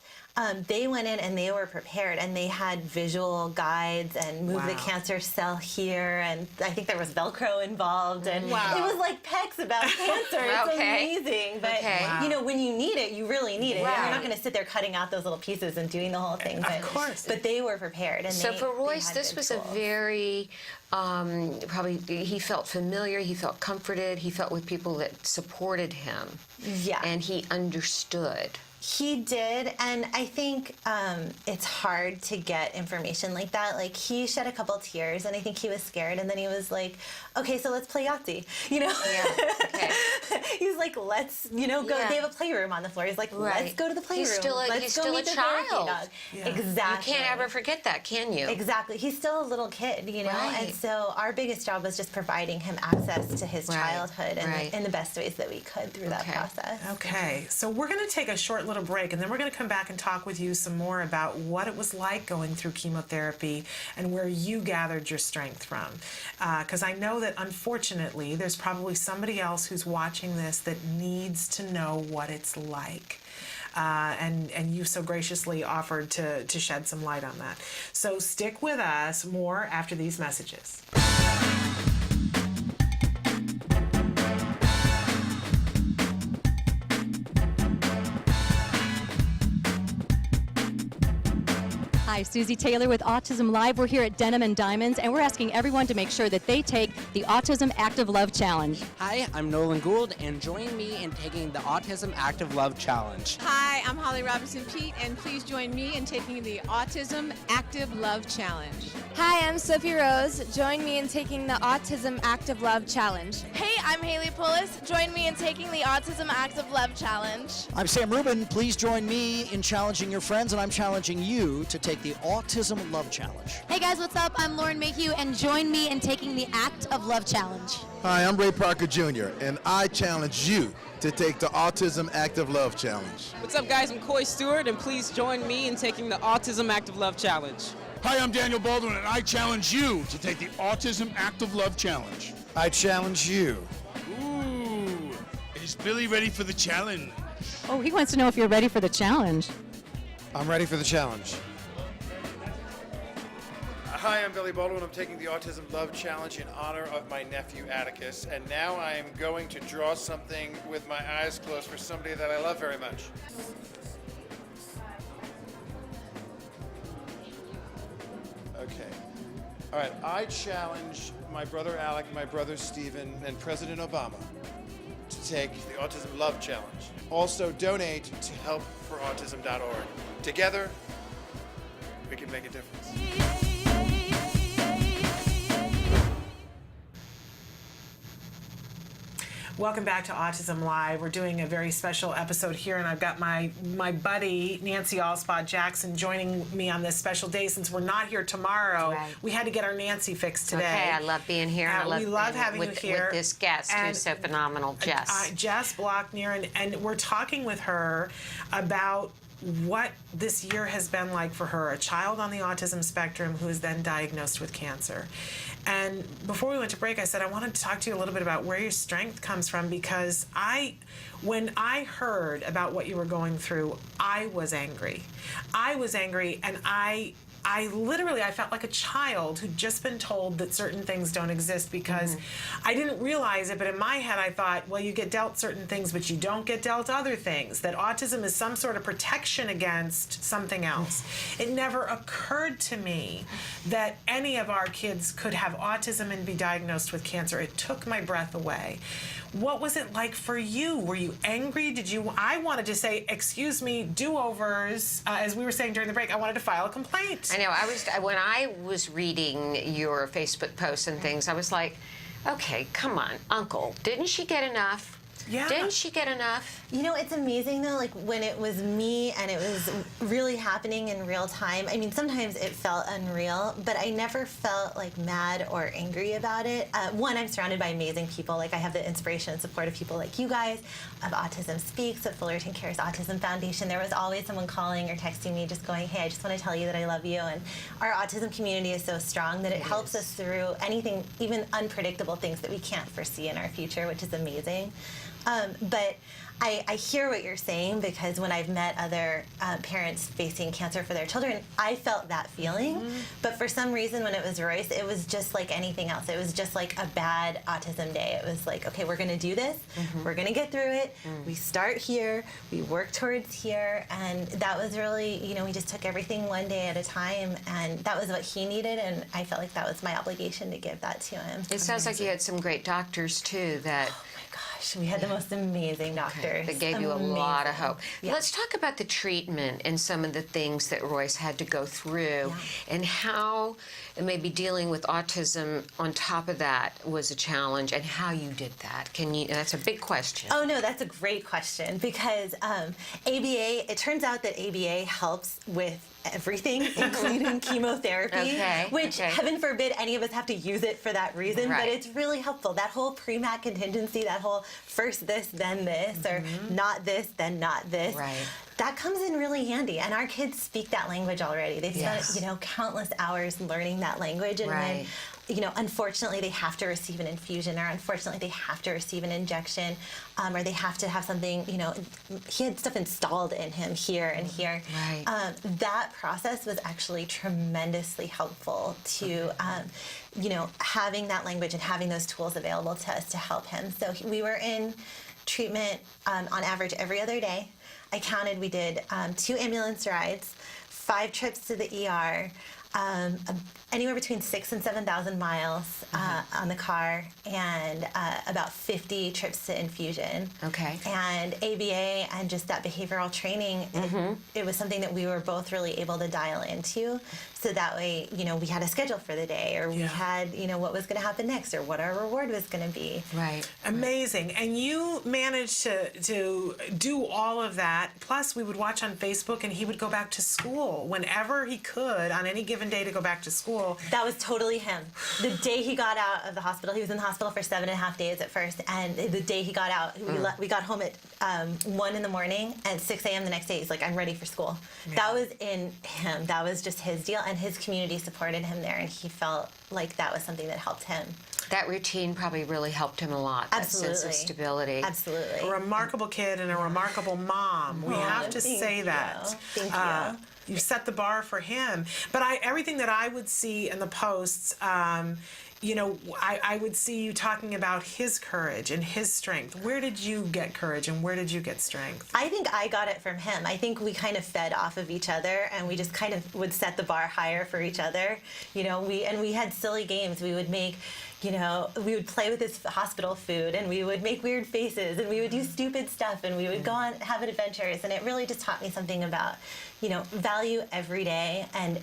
they went in and they were prepared, and they had visual guides and move the cancer cell here, and I think there was Velcro involved, and it was like PECs about cancer. It's amazing. But you know, when you need it, you really need it. You're not going to sit there cutting out those little pieces and doing the whole thing. Of course. But they were prepared. And so for Royce, this was a very probably he felt familiar, he felt comforted, he felt with people that supported him. Yeah. And he understood. He did, and I think it's hard to get information like that. Like, he shed a couple tears, and I think he was scared, and then he was like, okay, so let's play Yahtzee, you know? He's like, let's, you know, go. They have a playroom on the floor. He's like, let's go to the playroom. He's still a child. Exactly. You can't ever forget that, can you? Exactly. He's still a little kid, you know? And so our biggest job was just providing him access to his childhood and in the best ways that we could through that process. Okay, so we're going to take a short little break, and then we're going to come back and talk with you some more about what it was like going through chemotherapy and where you gathered your strength from. Because I know that, unfortunately, there's probably somebody else who's watching this that needs to know what it's like. And you so graciously offered to shed some light on that. So stick with us. More after these messages. Hi, Susie Taylor with Autism Live. We're here at Denim and Diamonds, and we're asking everyone to make sure that they take the Autism Active Love Challenge. Hi, I'm Nolan Gould, and join me in taking the Autism Active Love Challenge. Hi, I'm Holly Robinson-Peete, and please join me in taking the Autism Active Love Challenge. Hi, I'm Sophie Rose. Join me in taking the Autism Active Love Challenge. Hey, I'm Haley Pullis. Join me in taking the Autism Active Love Challenge. I'm Sam Rubin. Please join me in challenging your friends, and I'm challenging you to take the Autism Love Challenge. Hey guys, what's up? I'm Lauren Mayhew, and join me in taking the Act of Love Challenge. Hi, I'm Ray Parker Jr., and I challenge you to take the Autism Active Love Challenge. What's up, guys? I'm Coy Stewart, and please join me in taking the Autism Active Love Challenge. Hi, I'm Daniel Baldwin, and I challenge you to take the Autism Active Love Challenge. I challenge you. Ooh, is Billy ready for the challenge? Oh, he wants to know if you're ready for the challenge. I'm ready for the challenge. Hi, I'm Billy Baldwin. I'm taking the Autism Love Challenge in honor of my nephew Atticus, and now I am going to draw something with my eyes closed for somebody that I love very much. Okay. All right, I challenge my brother Alec, my brother Stephen, and President Obama to take the Autism Love Challenge. Also, donate to helpforautism.org. Together, we can make a difference. Welcome back to Autism Live. We're doing a very special episode here, and I've got my buddy, Nancy Alspaugh-Jackson, joining me on this special day. Since we're not here tomorrow, we had to get our Nancy fixed today. Okay, I love being here. We love having you here. With this guest who's so phenomenal, Jess. Jess Block Nerren, and we're talking with her about what this year has been like for her, a child on the autism spectrum who is then diagnosed with cancer. And before we went to break, I said I wanted to talk to you a little bit about where your strength comes from, because when I heard about what you were going through, I was angry. And I felt like a child who'd just been told that certain things don't exist, because I didn't realize it, but in my head I thought, well, you get dealt certain things, but you don't get dealt other things, that autism is some sort of protection against something else. It never occurred to me that any of our kids could have autism and be diagnosed with cancer. It took my breath away. What was it like for you? Were you angry? I wanted to say, excuse me, do-overs. As we were saying during the break, I wanted to file a complaint. I know, when I was reading your Facebook posts and things, I was like, okay, come on, Uncle, didn't she get enough? Yeah. Didn't she get enough? You know, it's amazing though, like when it was me and it was really happening in real time. I mean, sometimes it felt unreal, but I never felt like mad or angry about it. One, I'm surrounded by amazing people. Like I have the inspiration and support of people like you guys, of Autism Speaks, of Fullerton Cares Autism Foundation. There was always someone calling or texting me just going, hey, I just want to tell you that I love you. And our autism community is so strong that it helps us through anything, even unpredictable things that we can't foresee in our future, which is amazing. But I hear what you're saying, because when I've met other parents facing cancer for their children, I felt that feeling. But for some reason, when it was Royce, it was just like anything else. It was just like a bad autism day. It was like, okay, we're going to do this. We're going to get through it. We start here. We work towards here. And that was really, we just took everything one day at a time. And that was what he needed. And I felt like that was my obligation to give that to him. It sounds like you had some great doctors, too, that... Gosh, we had the most amazing doctors. That gave you a lot of hope. Yeah. Let's talk about the treatment and some of the things that Royce had to go through, and how maybe dealing with autism on top of that was a challenge, and how you did that. That's a big question. Oh no, that's a great question, because ABA, it turns out that ABA helps with everything, including chemotherapy, which heaven forbid any of us have to use it for that reason, but it's really helpful. That whole pre-mat contingency, that whole first this, then this, or not this, then not this, that comes in really handy. And our kids speak that language already. They've spent, countless hours learning that language, and when unfortunately they have to receive an infusion, or unfortunately they have to receive an injection, or they have to have something, he had stuff installed in him here and here. That process was actually tremendously helpful to, having that language and having those tools available to us to help him. So we were in treatment on average every other day. I counted, we did 2 ambulance rides, 5 trips to the ER, anywhere between 6,000 and 7,000 miles on the car, and about 50 trips to infusion. And ABA and just that behavioral training, it was something that we were both really able to dial into. So that way, we had a schedule for the day, or we had, what was going to happen next, or what our reward was going to be. Amazing. And you managed to do all of that. Plus, we would watch on Facebook, and he would go back to school whenever he could on any given day to go back to school. That was totally him. The day he got out of the hospital, he was in the hospital for 7.5 days at first, and the day he got out, we got home at 1 in the morning, and 6 a.m. the next day, he's like, I'm ready for school. That was in him. That was just his deal, and his community supported him there, and he felt like that was something that helped him. That routine probably really helped him a lot. Absolutely. That sense of stability. Absolutely. A remarkable kid and a remarkable mom. We have to say that. Thank you. set the bar for him. But everything that I would see in the posts, you know, I would see you talking about his courage and his strength. Where did you get courage and where did you get strength? I think I got it from him. I think we kind of fed off of each other, and we just kind of would set the bar higher for each other. You know, we had silly games. We would make, you know, we would play with his hospital food, and we would make weird faces, and we would do stupid stuff, and we would go on have adventures, and it really just taught me something about, you know, value every day, and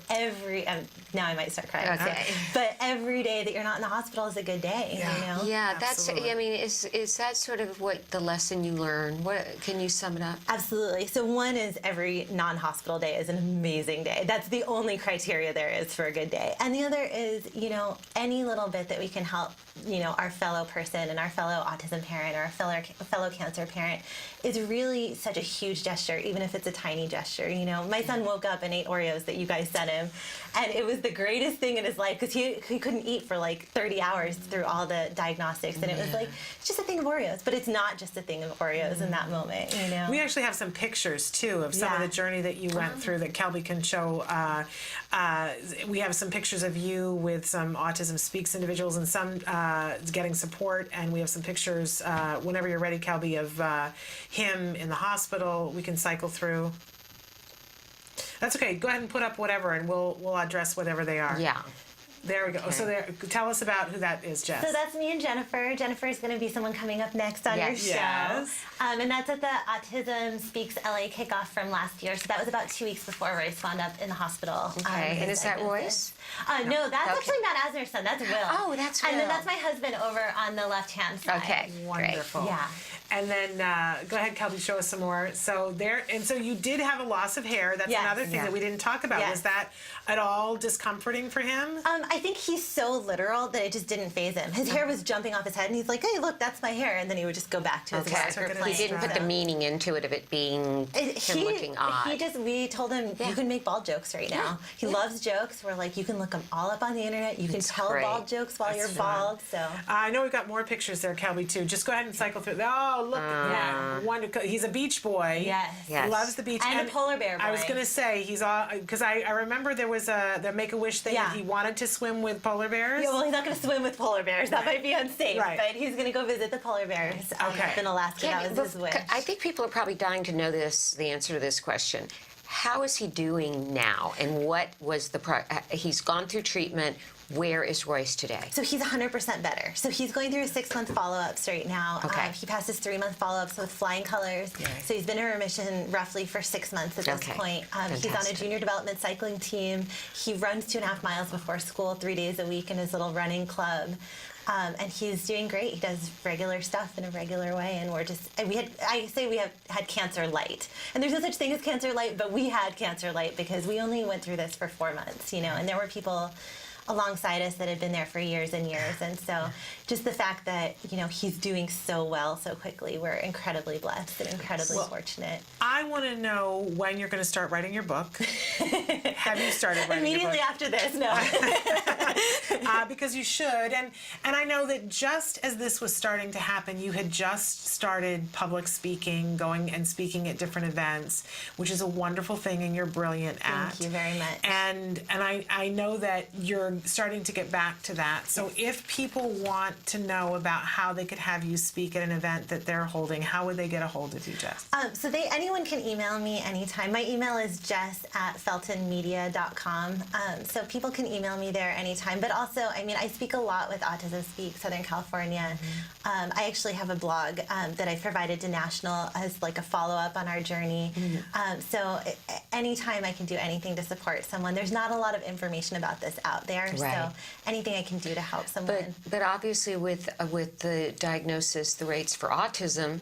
now I might start crying. Okay. But every day that you're not in the hospital is a good day. Yeah. You know? Yeah, that's. I mean, is that sort of what the lesson you learn? What can you sum it up? Absolutely. So one is every non-hospital day is an amazing day. That's the only criteria there is for a good day. And the other is, you know, any little bit that we can help, you know, our fellow person and our fellow autism parent or our fellow cancer parent is really such a huge gesture, even if it's a tiny gesture. You know, my son woke up and ate Oreos that you guys sent him, and it was the greatest thing in his life because he couldn't eat for like 30 hours through all the diagnostics, and it was like, it's just a thing of Oreos, but it's not just a thing of Oreos in that moment, you know. We actually have some pictures too of some of the journey that you went through that Kelby can show. We have some pictures of you with some Autism Speaks individuals and some getting support, and we have some pictures whenever you're ready, Kelby, of him in the hospital. We can cycle through. That's okay. Go ahead and put up whatever, and we'll address whatever they are. Yeah. There we go. Okay. So tell us about who that is, Jess. So that's me and Jennifer. Jennifer is going to be someone coming up next on your show. Yes. And that's at the Autism Speaks LA kickoff from last year. So that was about 2 weeks before Royce wound up in the hospital. Okay. And is that Royce? No, that's actually Matt Asner's son. That's Will. Oh, that's Will. And then that's my husband over on the left-hand side. Okay. Wonderful. Great. Yeah. And then go ahead, Kelby, show us some more. So so you did have a loss of hair. That's another thing that we didn't talk about. Yes. Was that at all discomforting for him? I think he's so literal that it just didn't faze him. His hair was jumping off his head, and he's like, "Hey, look, that's my hair," and then he would just go back to his work. He didn't put the meaning into it of it being him looking odd. We told him, you can make bald jokes right now. He loves jokes. We're like, you can look them all up on the internet. You can tell bald jokes while you're bald. So I know we've got more pictures there, Kelby, too. Just go ahead and cycle through. Oh, look at that. Wonderful. He's a beach boy. Yes. Loves the beach. And a polar bear boy. I was going to say, he's all, because I remember there was the Make-A-Wish thing that he wanted to swim with polar bears. Yeah, well, he's not going to swim with polar bears. That might be unsafe. Right. But he's going to go visit the polar bears up in Alaska. That was his wish. I think people are probably dying to know the answer to this question. How is he doing now? And what was he's gone through treatment. Where is Royce today? So he's 100% better. So he's going through his 6-month follow-ups right now. Okay. He passed his 3-month follow-ups with flying colors. So he's been in remission roughly for 6 months at this point. He's on a junior development cycling team. He runs 2.5 miles before school 3 days a week in his little running club. And he's doing great. He does regular stuff in a regular way, and we had cancer light. And there's no such thing as cancer light, but we had cancer light because we only went through this for 4 months, you know, and there were people alongside us that had been there for years and years. And so just the fact that, you know, he's doing so well so quickly, we're incredibly blessed and incredibly fortunate. I want to know when you're going to start writing your book. Have you started writing Immediately your book? after this, no. Because you should. And I know that just as this was starting to happen, you had just started public speaking, going and speaking at different events, which is a wonderful thing and you're brilliant at. Thank you very much. And I know that you're starting to get back to that. So if people want to know about how they could have you speak at an event that they're holding, how would they get a hold of you, Jess? So anyone can email me anytime. My email is jess@feltonmedia.com. So people can email me there anytime. But also, I mean, I speak a lot with Autism Speak Southern California. I actually have a blog that I've provided to National as like a follow-up on our journey. So anytime I can do anything to support someone. There's not a lot of information about this out there. Right. So anything I can do to help someone. But obviously with the diagnosis, the rates for autism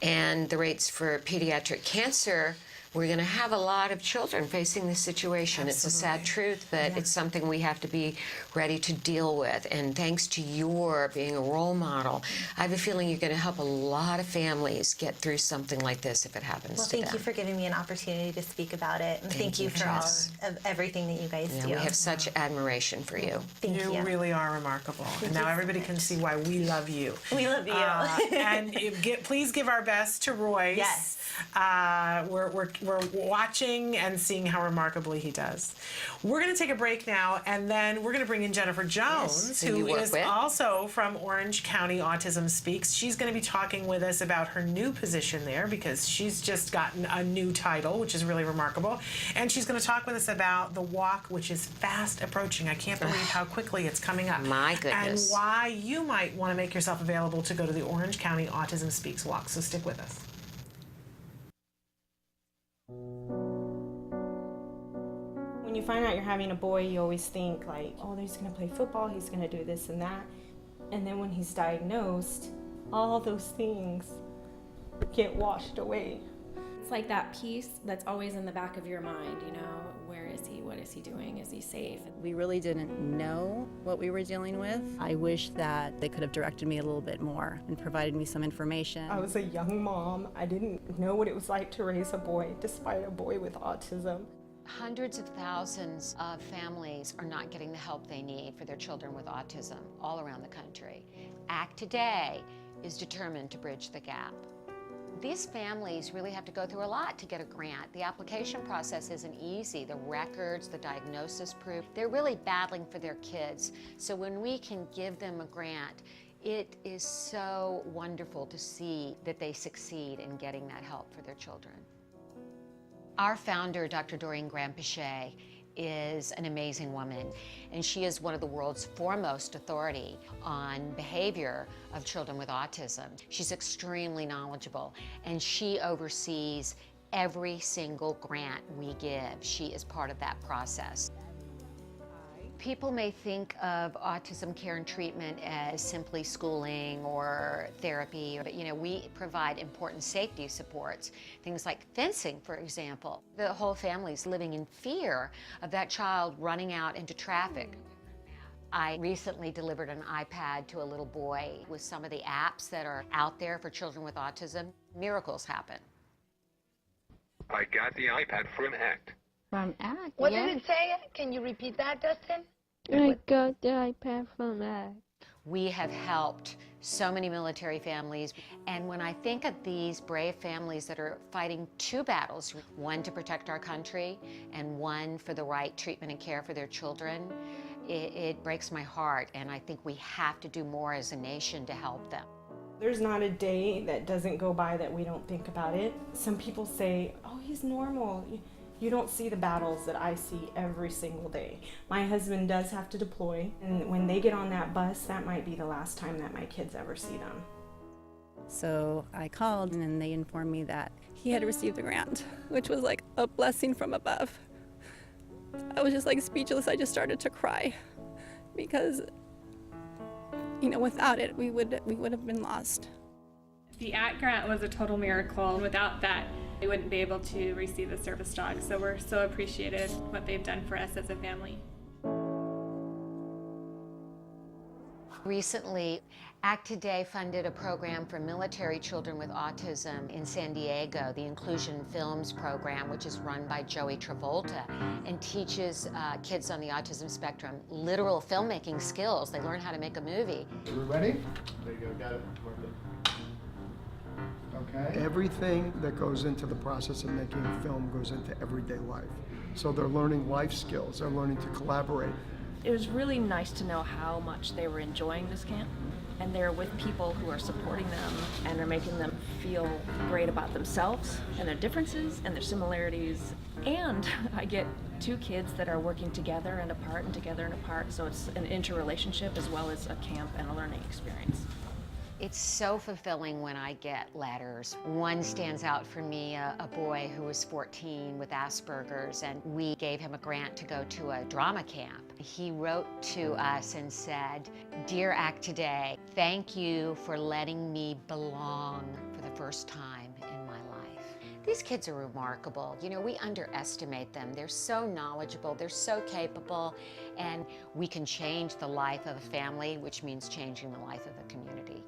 and the rates for pediatric cancer, we're going to have a lot of children facing this situation. Absolutely. It's a sad truth, but it's something we have to be ready to deal with. And thanks to your being a role model, I have a feeling you're going to help a lot of families get through something like this if it happens to them. Well, thank you for giving me an opportunity to speak about it. And thank you for all of everything that you guys do. We have such admiration for you. Thank you. You really are remarkable. And now everybody can see why we love you. We love you. And please give our best to Royce. Yes. we're watching and seeing how remarkably he does. We're going to take a break now, and then we're going to bring in Jennifer Jones, who is also from Orange County Autism Speaks. She's going to be talking with us about her new position there because she's just gotten a new title, which is really remarkable. And she's going to talk with us about the walk, which is fast approaching. I can't believe how quickly it's coming up. My goodness. And why you might want to make yourself available to go to the Orange County Autism Speaks walk. So stick with us. When you find out you're having a boy, you always think like, oh, he's going to play football, he's going to do this and that. And then when he's diagnosed, all those things get washed away. It's like that piece that's always in the back of your mind, you know, where is he, what is he doing, is he safe? We really didn't know what we were dealing with. I wish that they could have directed me a little bit more and provided me some information. I was a young mom. I didn't know what it was like to raise a boy, despite a boy with autism. Hundreds of thousands of families are not getting the help they need for their children with autism all around the country. ACT Today is determined to bridge the gap. These families really have to go through a lot to get a grant. The application process isn't easy. The records, the diagnosis proof, they're really battling for their kids. So when we can give them a grant, it is so wonderful to see that they succeed in getting that help for their children. Our founder, Dr. Doreen Graham-Pichet, is an amazing woman, and she is one of the world's foremost authority on behavior of children with autism. She's extremely knowledgeable, and she oversees every single grant we give. She is part of that process. People may think of autism care and treatment as simply schooling or therapy, but you know, we provide important safety supports, things like fencing, for example. The whole family's living in fear of that child running out into traffic. I recently delivered an iPad to a little boy with some of the apps that are out there for children with autism. Miracles happen. I got the iPad from ACT. From ACT, What did it say? Can you repeat that, Dustin? I got the iPad from ACT. We have helped so many military families, and when I think of these brave families that are fighting two battles, one to protect our country and one for the right treatment and care for their children, it breaks my heart, and I think we have to do more as a nation to help them. There's not a day that doesn't go by that we don't think about it. Some people say, oh, he's normal. You don't see the battles that I see every single day. My husband does have to deploy, and when they get on that bus, that might be the last time that my kids ever see them. So I called, and they informed me that he had received the grant, which was like a blessing from above. I was just like speechless. I just started to cry because, you know, without it, we would have been lost. The ACT grant was a total miracle. Without that, we wouldn't be able to receive the service dog. So we're so appreciative what they've done for us as a family. Recently, ACT Today funded a program for military children with autism in San Diego, the Inclusion Films program, which is run by Joey Travolta, and teaches kids on the autism spectrum literal filmmaking skills. They learn how to make a movie. Are we ready? There you go, got it. Okay. Everything that goes into the process of making a film goes into everyday life. So they're learning life skills, they're learning to collaborate. It was really nice to know how much they were enjoying this camp, and they're with people who are supporting them and are making them feel great about themselves and their differences and their similarities. And I get two kids that are working together and apart and together and apart, so it's an interrelationship as well as a camp and a learning experience. It's so fulfilling when I get letters. One stands out for me, a boy who was 14 with Asperger's, and we gave him a grant to go to a drama camp. He wrote to us and said, "Dear ACT Today, thank you for letting me belong for the first time in my life." These kids are remarkable. You know, we underestimate them. They're so knowledgeable, they're so capable, and we can change the life of a family, which means changing the life of a community.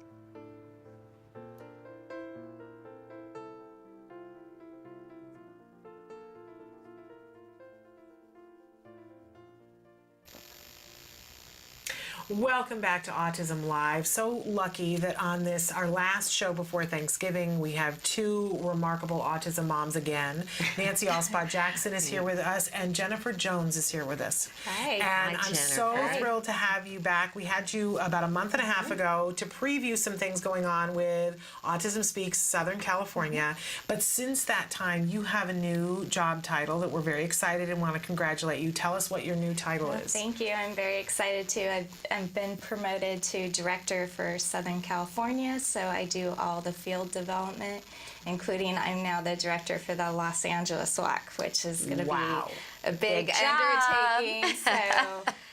Welcome back to Autism Live. So lucky that on this, our last show before Thanksgiving, we have two remarkable autism moms again. Nancy Alspaugh-Jackson is here with us, and Jennifer Jones is here with us. Hi. And Hi, I'm Jennifer. so thrilled to have you back. We had you about a month and a half ago to preview some things going on with Autism Speaks Southern California. But since that time, you have a new job title that we're very excited and want to congratulate you. Tell us what your new title is. Thank you. I'm very excited too. I've been promoted to director for Southern California, so I do all the field development, including I'm now the director for the Los Angeles walk, which is going to be a big undertaking.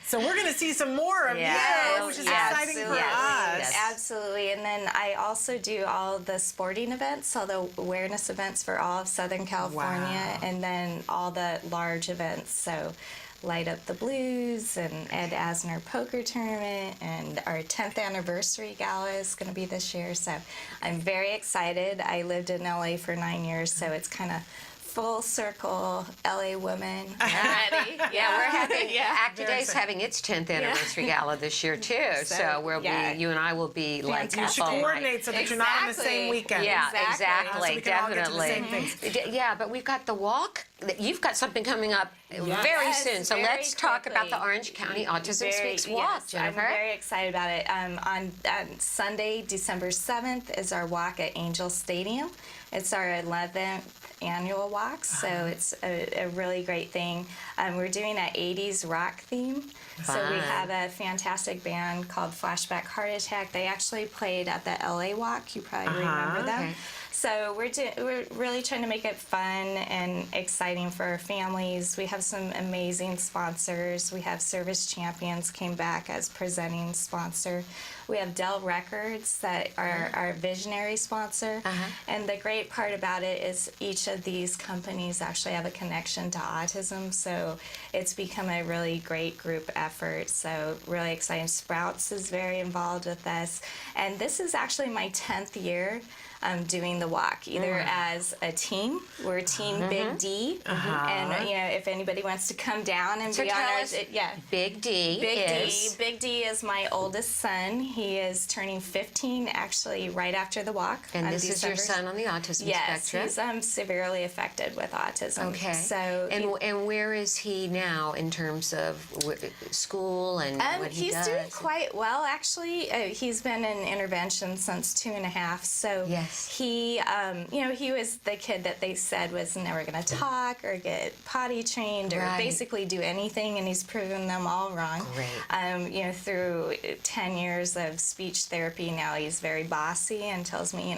So we're going to see some more of you, which is exciting for us. Absolutely. And then I also do all the sporting events, all the awareness events for all of Southern California, and then all the large events. So Light Up the Blues and Ed Asner Poker Tournament, and our 10th anniversary gala is going to be this year. So I'm very excited. I lived in LA for 9 years, so it's kind of full circle LA woman already. Yeah, we're having Act Today's having its 10th anniversary gala this year too. So we'll be, you and I will be like, you should coordinate so that you're not on the same weekend. Yeah, exactly, so we can all get to the definitely. same things. Yeah, but we've got the walk. You've got something coming up very soon. So let's talk about the Orange County Autism Speaks walk, Jennifer. I'm very excited about it. On Sunday, December 7th, is our walk at Angel Stadium. It's our 11th annual walk, so it's a really great thing. We're doing an 80s rock theme. So we have a fantastic band called Flashback Heart Attack. They actually played at the LA walk. You probably remember them. Okay. So we're really trying to make it fun and exciting for our families. We have some amazing sponsors. We have Service Champions came back as presenting sponsor. We have Dell Records that are our visionary sponsor. And the great part about it is each of these companies actually have a connection to autism. So it's become a really great group effort. So really exciting. Sprouts is very involved with us. And this is actually my 10th year doing the walk, either as a team. We're Team Big D, and if anybody wants to come down and be on our, Big D is Big D is my oldest son. He is turning 15 actually right after the walk. And this is your son on the autism spectrum. Yes, he's severely affected with autism. Okay. So and where is he now in terms of school and what he does? He's doing quite well actually. He's been in intervention since 2.5. So he, he was the kid that they said was never going to talk or get potty trained or basically do anything, and he's proven them all wrong. Great. Through 10 years of speech therapy, now he's very bossy and tells me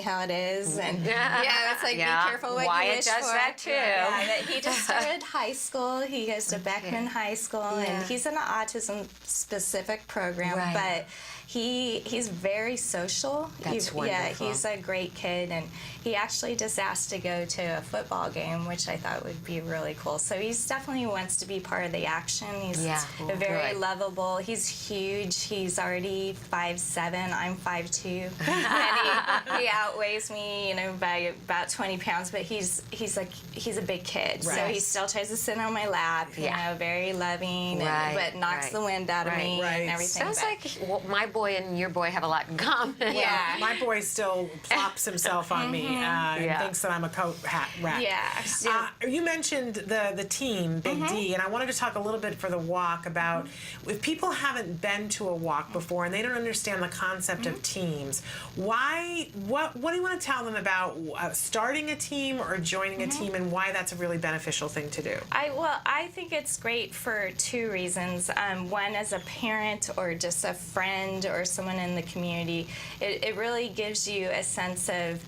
how it is, and it's like be careful what you wish does for. that too. But he just started high school. He goes to Beckman High School, and he's in an autism-specific program, but he's very social. That's wonderful. He's a great kid, and he actually just asked to go to a football game, which I thought would be really cool. So he's definitely wants to be part of the action. He's very lovable. He's huge. He's already 5'7". I'm 5'2", and he outweighs me, by about 20 pounds. But he's a big kid, so he still tries to sit on my lap. Very loving, but knocks the wind out of me and everything. Sounds like my boy and your boy have a lot in common. Yeah, my boy still plops himself on me and thinks that I'm a coat hat rat. You mentioned the team, Big D, and I wanted to talk a little bit for the walk about if people haven't been to a walk before and they don't understand the concept of teams, what do you want to tell them about starting a team or joining a team, and why that's a really beneficial thing to do? I think it's great for two reasons. One, as a parent or just a friend or someone in the community, it really gives you a sense of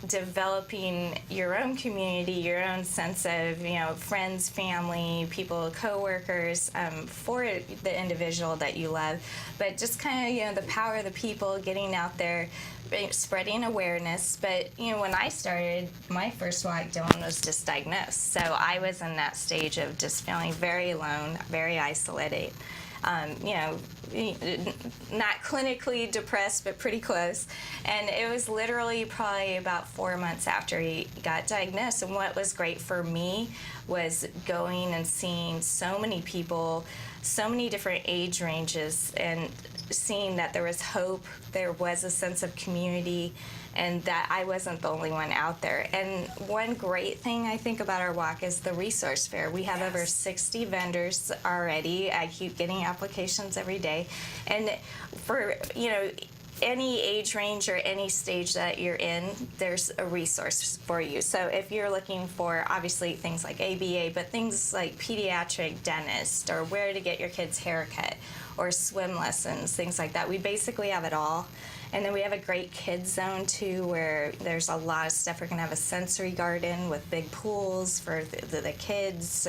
developing your own community, your own sense of, friends, family, people, coworkers, for the individual that you love. But just kind of, the power of the people, getting out there, spreading awareness. But, when I started, my first walk, Dylan was just diagnosed. So I was in that stage of just feeling very alone, very isolated. you know, not clinically depressed, but pretty close. And it was literally probably about 4 months after he got diagnosed. And what was great for me was going and seeing so many people, so many different age ranges, and seeing that there was hope, there was a sense of community, and that I wasn't the only one out there. And one great thing I think about our walk is the resource fair. We have over 60 vendors already. I keep getting applications every day. And for, you know, any age range or any stage that you're in, there's a resource for you. So if you're looking for, obviously, things like ABA, but things like pediatric dentist, or where to get your kid's haircut, or swim lessons, things like that, we basically have it all. And then we have a great kids zone too, where there's a lot of stuff. We're gonna have a sensory garden with big pools for the kids,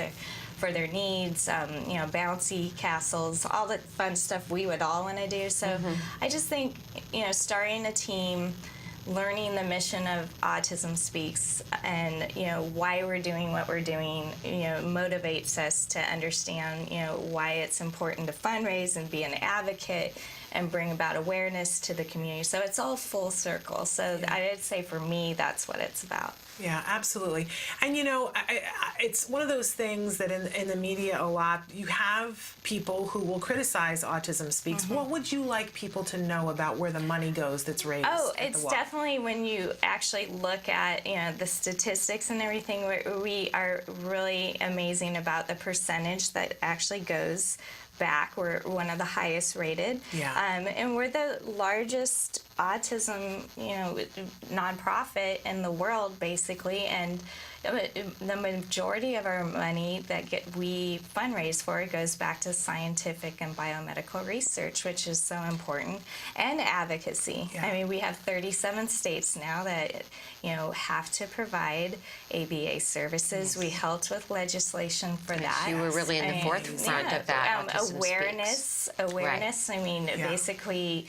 for their needs, you know, bouncy castles, all the fun stuff we would all wanna do. So I just think, you know, starting a team, learning the mission of Autism Speaks, and, you know, why we're doing what we're doing, you know, motivates us to understand, you know, why it's important to fundraise and be an advocate and bring about awareness to the community. So it's all full circle. So I would say for me, that's what it's about. Yeah, absolutely. And you know, it's one of those things that in the media a lot, you have people who will criticize Autism Speaks. What would you like people to know about where the money goes that's raised? Oh, at it's the walk? definitely, when you actually look at, you know, the statistics and everything, we are really amazing about the percentage that actually goes back. We're one of the highest rated. Yeah. And we're the largest autism, you know, nonprofit in the world, basically. And the majority of our money that we fundraise for goes back to scientific and biomedical research, which is so important, and advocacy. I mean, we have 37 states now that, you know, have to provide ABA services. We helped with legislation for that. You were really in the forefront of that. Awareness. Right. I mean, basically,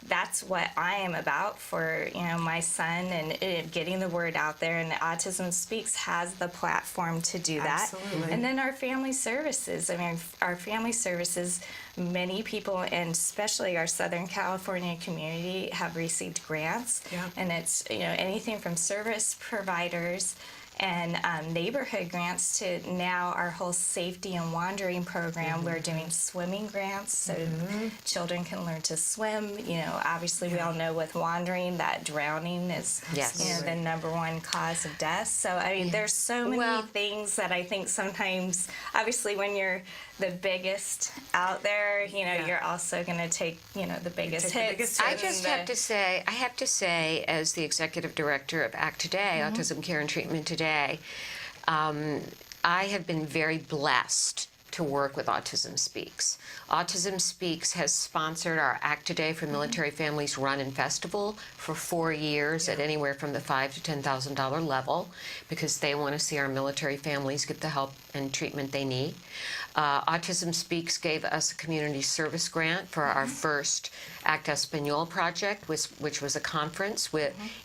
that's what I am about for, you know, my son, and getting the word out there. And Autism Speaks has the platform to do that. Absolutely. And then our family services. I mean, our family services, many people, and especially our Southern California community, have received grants. And it's, you know, anything from service providers and neighborhood grants to now our whole safety and wandering program. We're doing swimming grants so children can learn to swim. You know, obviously we all know with wandering that drowning is, you know, the #1 cause of death. So I mean, there's so many things that I think sometimes, obviously when you're the biggest out there, you know, you're also going to take, you know, the biggest hits. I just have to say, as the executive director of ACT Today, Autism Care and Treatment Today, I have been very blessed to work with Autism Speaks. Autism Speaks has sponsored our ACT Today for Military Families Run and Festival for 4 years at anywhere from the $5,000 to $10,000 level, because they want to see our military families get the help and treatment they need. Autism Speaks gave us a community service grant for our first ACT Español project, which was a conference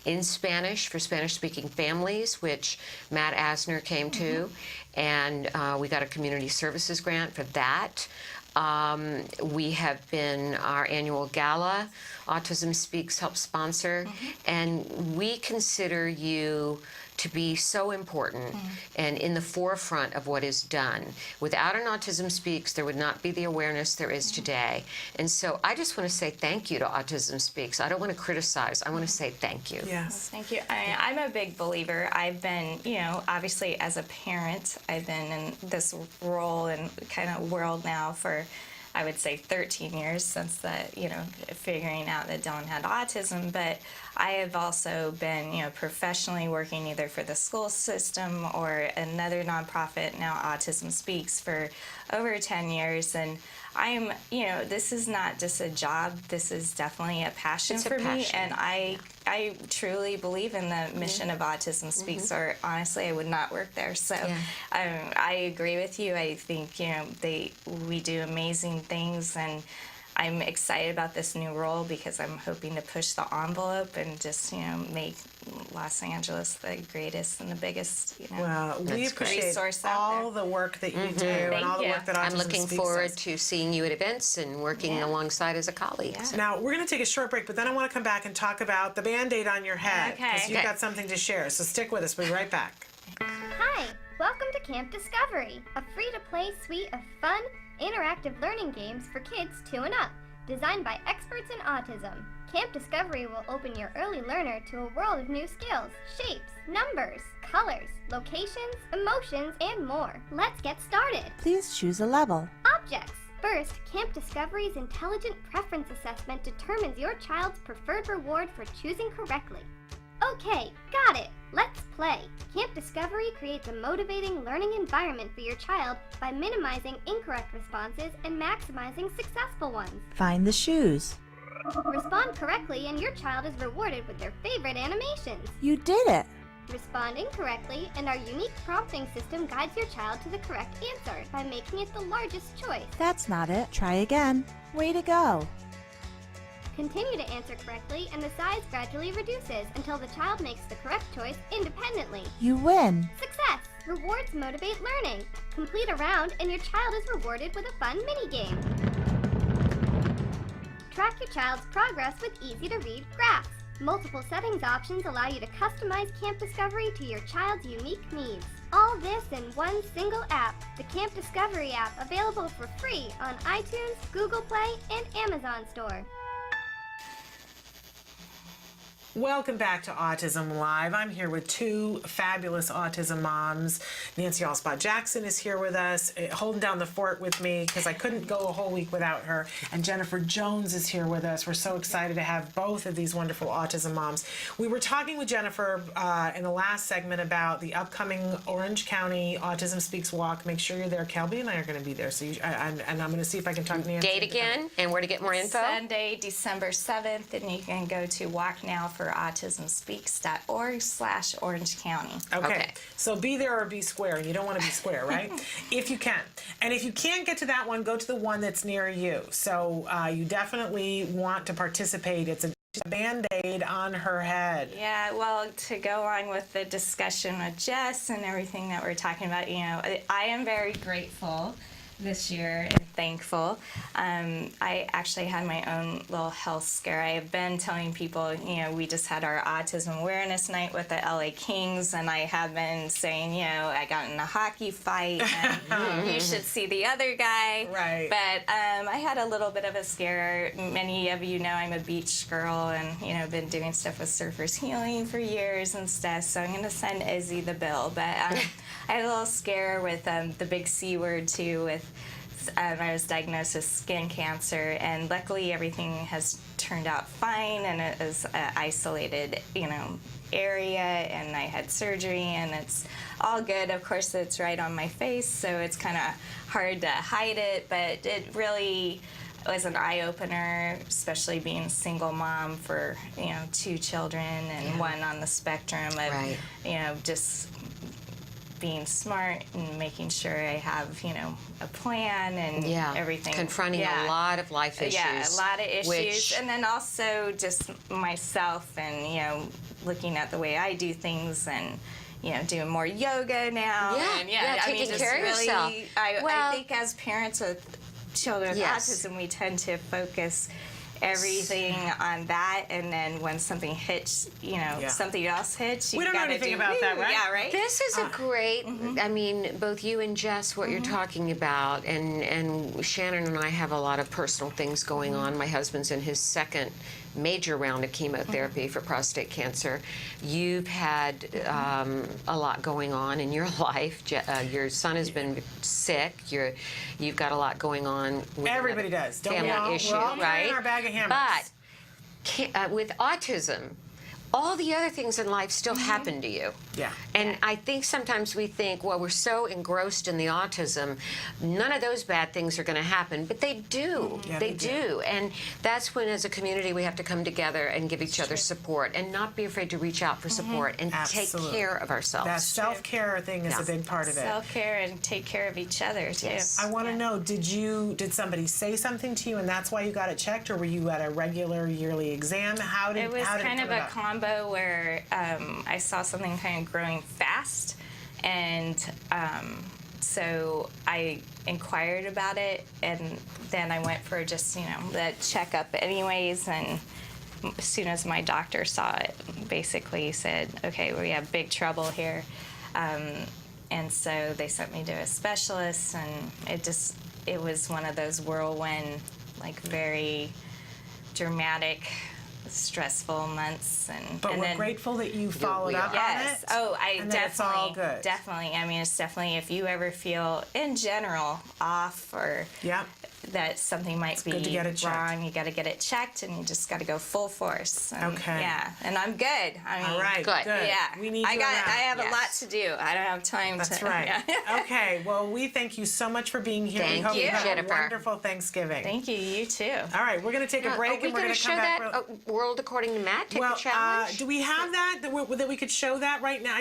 in Spanish for Spanish-speaking families, which Matt Asner came to, and we got a community services grant for that. We have been, our annual gala, Autism Speaks helped sponsor, and we consider you to be so important and in the forefront of what is done. Without an Autism Speaks, there would not be the awareness there is today. And so I just want to say thank you to Autism Speaks. I don't want to criticize. I want to say thank you. Yes. Thank you. I'm a big believer. I've been, you know, obviously as a parent, I've been in this role and kind of world now for, I would say, 13 years since that, you know, figuring out that Dylan had autism. But I have also been, you know, professionally working either for the school system or another nonprofit, now Autism Speaks, for over 10 years. And I'm, you know, this is not just a job. This is definitely a passion for me. And I truly believe in the mission of Autism Speaks, or honestly, I would not work there. So I agree with you. I think, you know, we do amazing things, and I'm excited about this new role because I'm hoping to push the envelope and just, make Los Angeles the greatest and the biggest, Well, we appreciate resource out all the work that you do and all the work that Autism I'm looking Speaks forward does. to seeing you at events and working alongside as a colleague. So. Now, we're going to take a short break, but then I want to come back and talk about the Band-Aid on your head, because you've got something to share. So stick with us. We'll be right back. Hi, welcome to Camp Discovery, a free-to-play suite of fun, interactive learning games for kids 2 and up, designed by experts in autism. Camp Discovery will open your early learner to a world of new skills, shapes, numbers, colors, locations, emotions, and more. Let's get started. Please choose a level. Objects. First, Camp Discovery's Intelligent Preference Assessment determines your child's preferred reward for choosing correctly. Okay, got it. Let's play. Camp Discovery creates a motivating learning environment for your child by minimizing incorrect responses and maximizing successful ones. Find the shoes. Respond correctly and your child is rewarded with their favorite animations. You did it. Respond incorrectly and our unique prompting system guides your child to the correct answer by making it the largest choice. That's not it. Try again. Way to go. Continue to answer correctly and the size gradually reduces until the child makes the correct choice independently. You win. Success! Rewards motivate learning. Complete a round and your child is rewarded with a fun mini-game. Track your child's progress with easy-to-read graphs. Multiple settings options allow you to customize Camp Discovery to your child's unique needs. All this in one single app, the Camp Discovery app, available for free on iTunes, Google Play, and Amazon Store. Welcome back to Autism Live. I'm here with 2 fabulous autism moms. Nancy Alspaugh-Jackson is here with us, holding down the fort with me because I couldn't go a whole week without her. And Jennifer Jones is here with us. We're so excited to have both of these wonderful autism moms. We were talking with Jennifer in the last segment about the upcoming Orange County Autism Speaks Walk. Make sure you're there. Kelby and I are going to be there. So and I'm going to see if I can talk to Nancy. Date again and where to get more info? Sunday, December 7th, and you can go to Walk Now for autismspeaks.org/Orange County. Okay. So be there or be square. You don't want to be square, right? If you can. And if you can't get to that one, go to the one that's near you. So you definitely want to participate. It's a Band-Aid on her head. Yeah, well, to go on with the discussion with Jess and everything that we're talking about, I am very grateful this year and thankful. I actually had my own little health scare. I have been telling people, we just had our Autism Awareness Night with the LA Kings, and I have been saying, I got in a hockey fight, and you should see the other guy. Right. But I had a little bit of a scare. Many of you know I'm a beach girl, and been doing stuff with Surfers Healing for years and stuff. So I'm going to send Izzy the bill. But I had a little scare with the big C word too. With I was diagnosed with skin cancer, and luckily everything has turned out fine, and it was an isolated, area, and I had surgery, and it's all good. Of course, it's right on my face, so it's kind of hard to hide it, but it really was an eye-opener, especially being a single mom for 2 children and one on the spectrum of just being smart and making sure I have, a plan and everything. Confronting a lot of life issues. Yeah, a lot of issues. And then also just myself and, looking at the way I do things and, doing more yoga now. Yeah, taking care of yourself. I think as parents with children with autism, we tend to focus everything on that, and then when something hits, something else hits, you we don't know anything about that, right? Yeah, right. This is a great, I mean, both you and Jess, what you're talking about, and Shannon and I have a lot of personal things going on. My husband's in his 2nd major round of chemotherapy for prostate cancer. You've had a lot going on in your life. Your son has been sick. You've got a lot going on. With Everybody does. Don't family we all? issue, We're all right? carrying our bag of hammers. But with autism, all the other things in life still happen to you. Yeah. And I think sometimes we think, well, we're so engrossed in the autism, none of those bad things are going to happen, but they do. Yeah, they do. And that's when, as a community, we have to come together and give each other support and not be afraid to reach out for support and take care of ourselves. That self-care thing is a big part of it. Self-care and take care of each other, too. Yes. I want to know, did somebody say something to you and that's why you got it checked, or were you at a regular yearly exam? It was kind of a combo where I saw something kind of growing fast, and so I inquired about it, and then I went for just, the checkup anyways, and as soon as my doctor saw it, basically said, okay, we have big trouble here. And so they sent me to a specialist, and it was one of those whirlwind, like very dramatic, stressful months, But we're grateful that you followed up on it. Oh, and that it's all good. Definitely. I mean, it's definitely, if you ever feel in general off or that something might be good to get it wrong, you got to get it checked, and you just got to go full force. And, Okay. Yeah, and I'm good. I mean, All right, good. Yeah, We need I you got. around. I have a lot to do. I don't have time. That's to. right. Yeah. Okay, well, we thank you so much for being here. Thank we hope you, you have Jennifer. a wonderful Thanksgiving. Thank you. You too. All right, we're going to take a break, Are we and we're going to show come back. that World According to Matt? Take the challenge? Do we have that we could show that right now?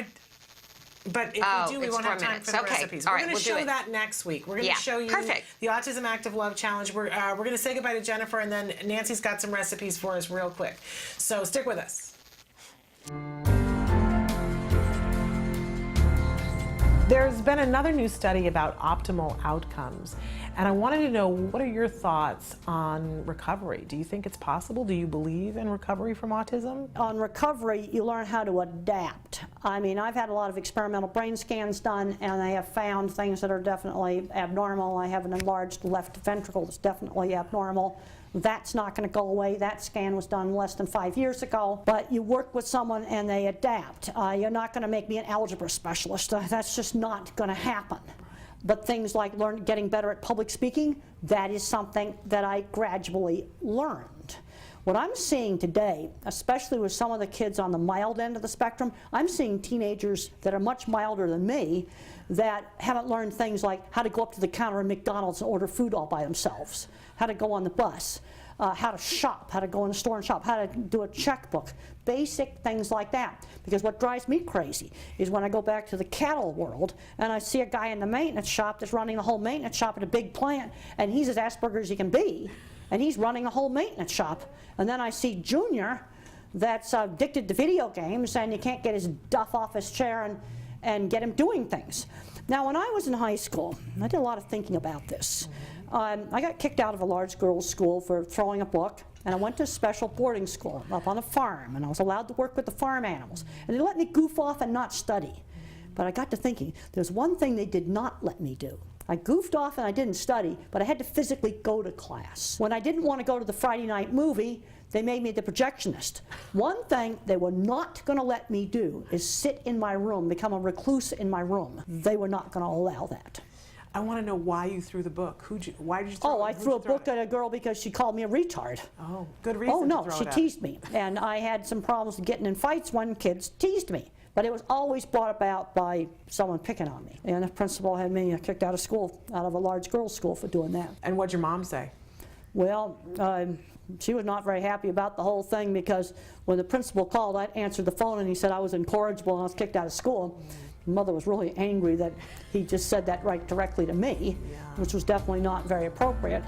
But if we do, we it's won't 4 have time minutes. for the Okay. recipes. All We're right, going to we'll do show it. that next week. We're going to show you the Autism Active Love Challenge. We're going to say goodbye to Jennifer, and then Nancy's got some recipes for us real quick. So stick with us. There's been another new study about optimal outcomes, and I wanted to know, what are your thoughts on recovery? Do you think it's possible? Do you believe in recovery from autism? On recovery, you learn how to adapt. I mean, I've had a lot of experimental brain scans done, and I have found things that are definitely abnormal. I have an enlarged left ventricle that's definitely abnormal. That's not going to go away. That scan was done less than 5 years ago. But you work with someone and they adapt. You're not going to make me an algebra specialist. That's just not going to happen. But things like getting better at public speaking, that is something that I gradually learned. What I'm seeing today, especially with some of the kids on the mild end of the spectrum, I'm seeing teenagers that are much milder than me that haven't learned things like how to go up to the counter at McDonald's and order food all by themselves, how to go on the bus, how to shop, how to go in the store and shop, how to do a checkbook, basic things like that. Because what drives me crazy is when I go back to the cattle world and I see a guy in the maintenance shop that's running the whole maintenance shop at a big plant, and he's as Asperger's as he can be, and he's running a whole maintenance shop. And then I see Junior that's addicted to video games, and you can't get his duff off his chair and get him doing things. Now, when I was in high school, I did a lot of thinking about this. I got kicked out of a large girls' school for throwing a book, and I went to a special boarding school up on a farm, and I was allowed to work with the farm animals. And they let me goof off and not study. But I got to thinking, there's one thing they did not let me do. I goofed off and I didn't study, but I had to physically go to class. When I didn't want to go to the Friday night movie, they made me the projectionist. One thing they were not going to let me do is sit in my room, become a recluse in my room. They were not going to allow that. I want to know why you threw the book. Why did you throw it? Oh, I threw a book at a girl because she called me a retard. Oh, good reason. Oh, no, to throw she it at. teased me. And I had some problems getting in fights when kids teased me. But it was always brought about by someone picking on me. And the principal had me kicked out of school, out of a large girls' school for doing that. And what'd your mom say? Well, she was not very happy about the whole thing, because when the principal called, I answered the phone and he said I was incorrigible and I was kicked out of school. Mother was really angry that he just said that right directly to me, which was definitely not very appropriate.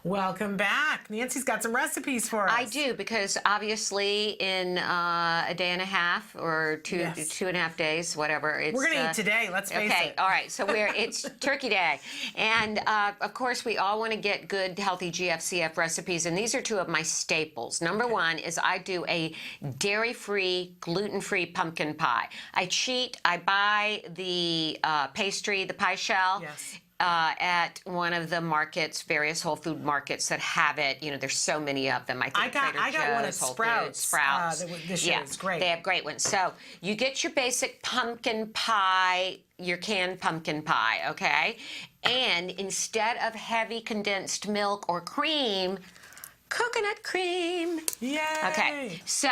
Welcome back. Nancy's got some recipes for us. I do, because obviously in a day and a half or 2.5 days, whatever. It's, we're going to eat today, let's face it. Okay, all right, so it's Turkey Day. And of course, we all want to get good, healthy GFCF recipes, and these are two of my staples. Number one is I do a dairy-free, gluten-free pumpkin pie. I cheat, I buy the pastry, the pie shell. Yes. At one of the markets, various Whole Food markets that have it. You know, there's so many of them. I think I got one at Whole Sprouts. Sprouts. This year. It's great. They have great ones. So you get your basic pumpkin pie, your canned pumpkin pie, okay? And instead of heavy condensed milk or cream, coconut cream. Yay! Okay, so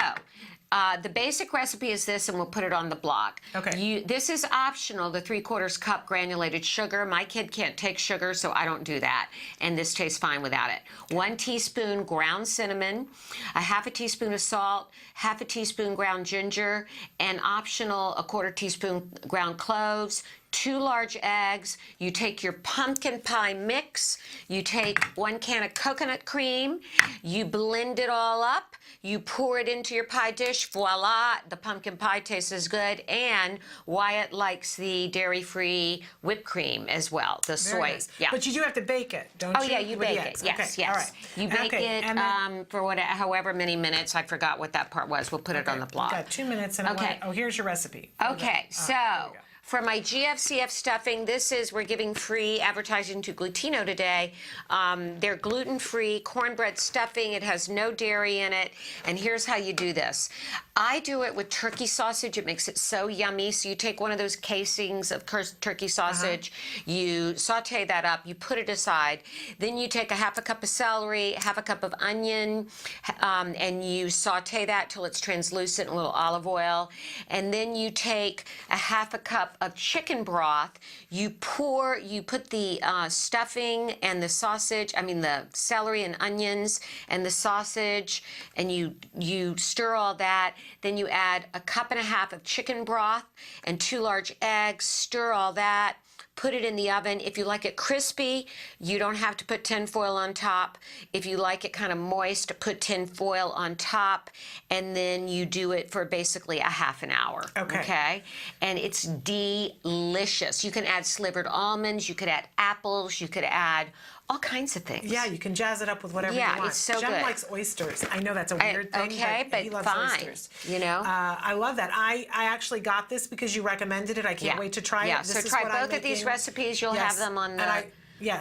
the basic recipe is this, and we'll put it on the blog. Okay. This is optional, the 3/4 cup granulated sugar. My kid can't take sugar, so I don't do that. And this tastes fine without it. 1 teaspoon ground cinnamon, a 1/2 teaspoon of salt, 1/2 teaspoon ground ginger, and optional 1/4 teaspoon ground cloves, 2 large eggs. You take your pumpkin pie mix, you take 1 can of coconut cream, you blend it all up, you pour it into your pie dish, voila, the pumpkin pie tastes as good, and Wyatt likes the dairy-free whipped cream as well, the soy. Nice. Yeah. But you do have to bake it, don't you? Oh yeah, you bake it. Yes, Okay. yes. All right. You bake Okay. it And then, for however many minutes. I forgot what that part was. We'll put it on the blog. We've got 2 minutes, and Okay. here's your recipe. Okay, so for my GFCF stuffing, we're giving free advertising to Glutino today. They're gluten-free cornbread stuffing. It has no dairy in it. And here's how you do this. I do it with turkey sausage. It makes it so yummy. So you take one of those casings of turkey sausage, you saute that up, you put it aside. Then you take a 1/2 cup of celery, 1/2 cup of onion, and you saute that till it's translucent, a little olive oil. And then you take a 1/2 cup of chicken broth. You put the stuffing and the sausage, the celery and onions and the sausage, and you stir all that. Then you add a 1.5 cups of chicken broth and 2 large eggs, stir all that. Put it in the oven. If you like it crispy, you don't have to put tin foil on top. If you like it kind of moist, put tin foil on top, and then you do it for basically a 1/2 hour. Okay? And it's delicious. You can add slivered almonds, you could add apples, you could add all kinds of things. Yeah, you can jazz it up with whatever you want. Yeah, it's so Jen good. likes oysters. I know that's a weird thing, but he loves oysters. You know? I love that. I actually got this because you recommended it. I can't wait to try it. Yeah, This so is try what I'm both of these making. recipes. You'll have them on the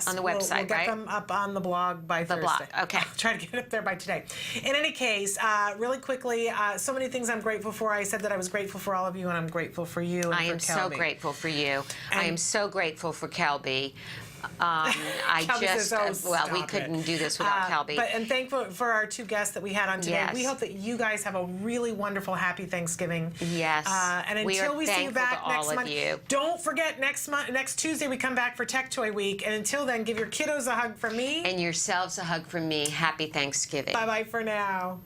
on the website, we'll get right? them up on the blog by Thursday. blog, okay. I'll try to get it up there by today. In any case, really quickly, so many things I'm grateful for. I said that I was grateful for all of you, and I'm grateful for you and I for am so Kelby. grateful for you. I am so grateful for Kelby. Kelby says, "Oh, we stop couldn't it." do this without Kelby. And thankful for our 2 guests that we had on today. Yes. We hope that you guys have a really wonderful, happy Thanksgiving. Yes. And We until are we see you thankful back to next all of month, you. don't forget next Tuesday we come back for Tech Toy Week. And until then, give your kiddos a hug from me. And yourselves a hug from me. Happy Thanksgiving. Bye bye for now.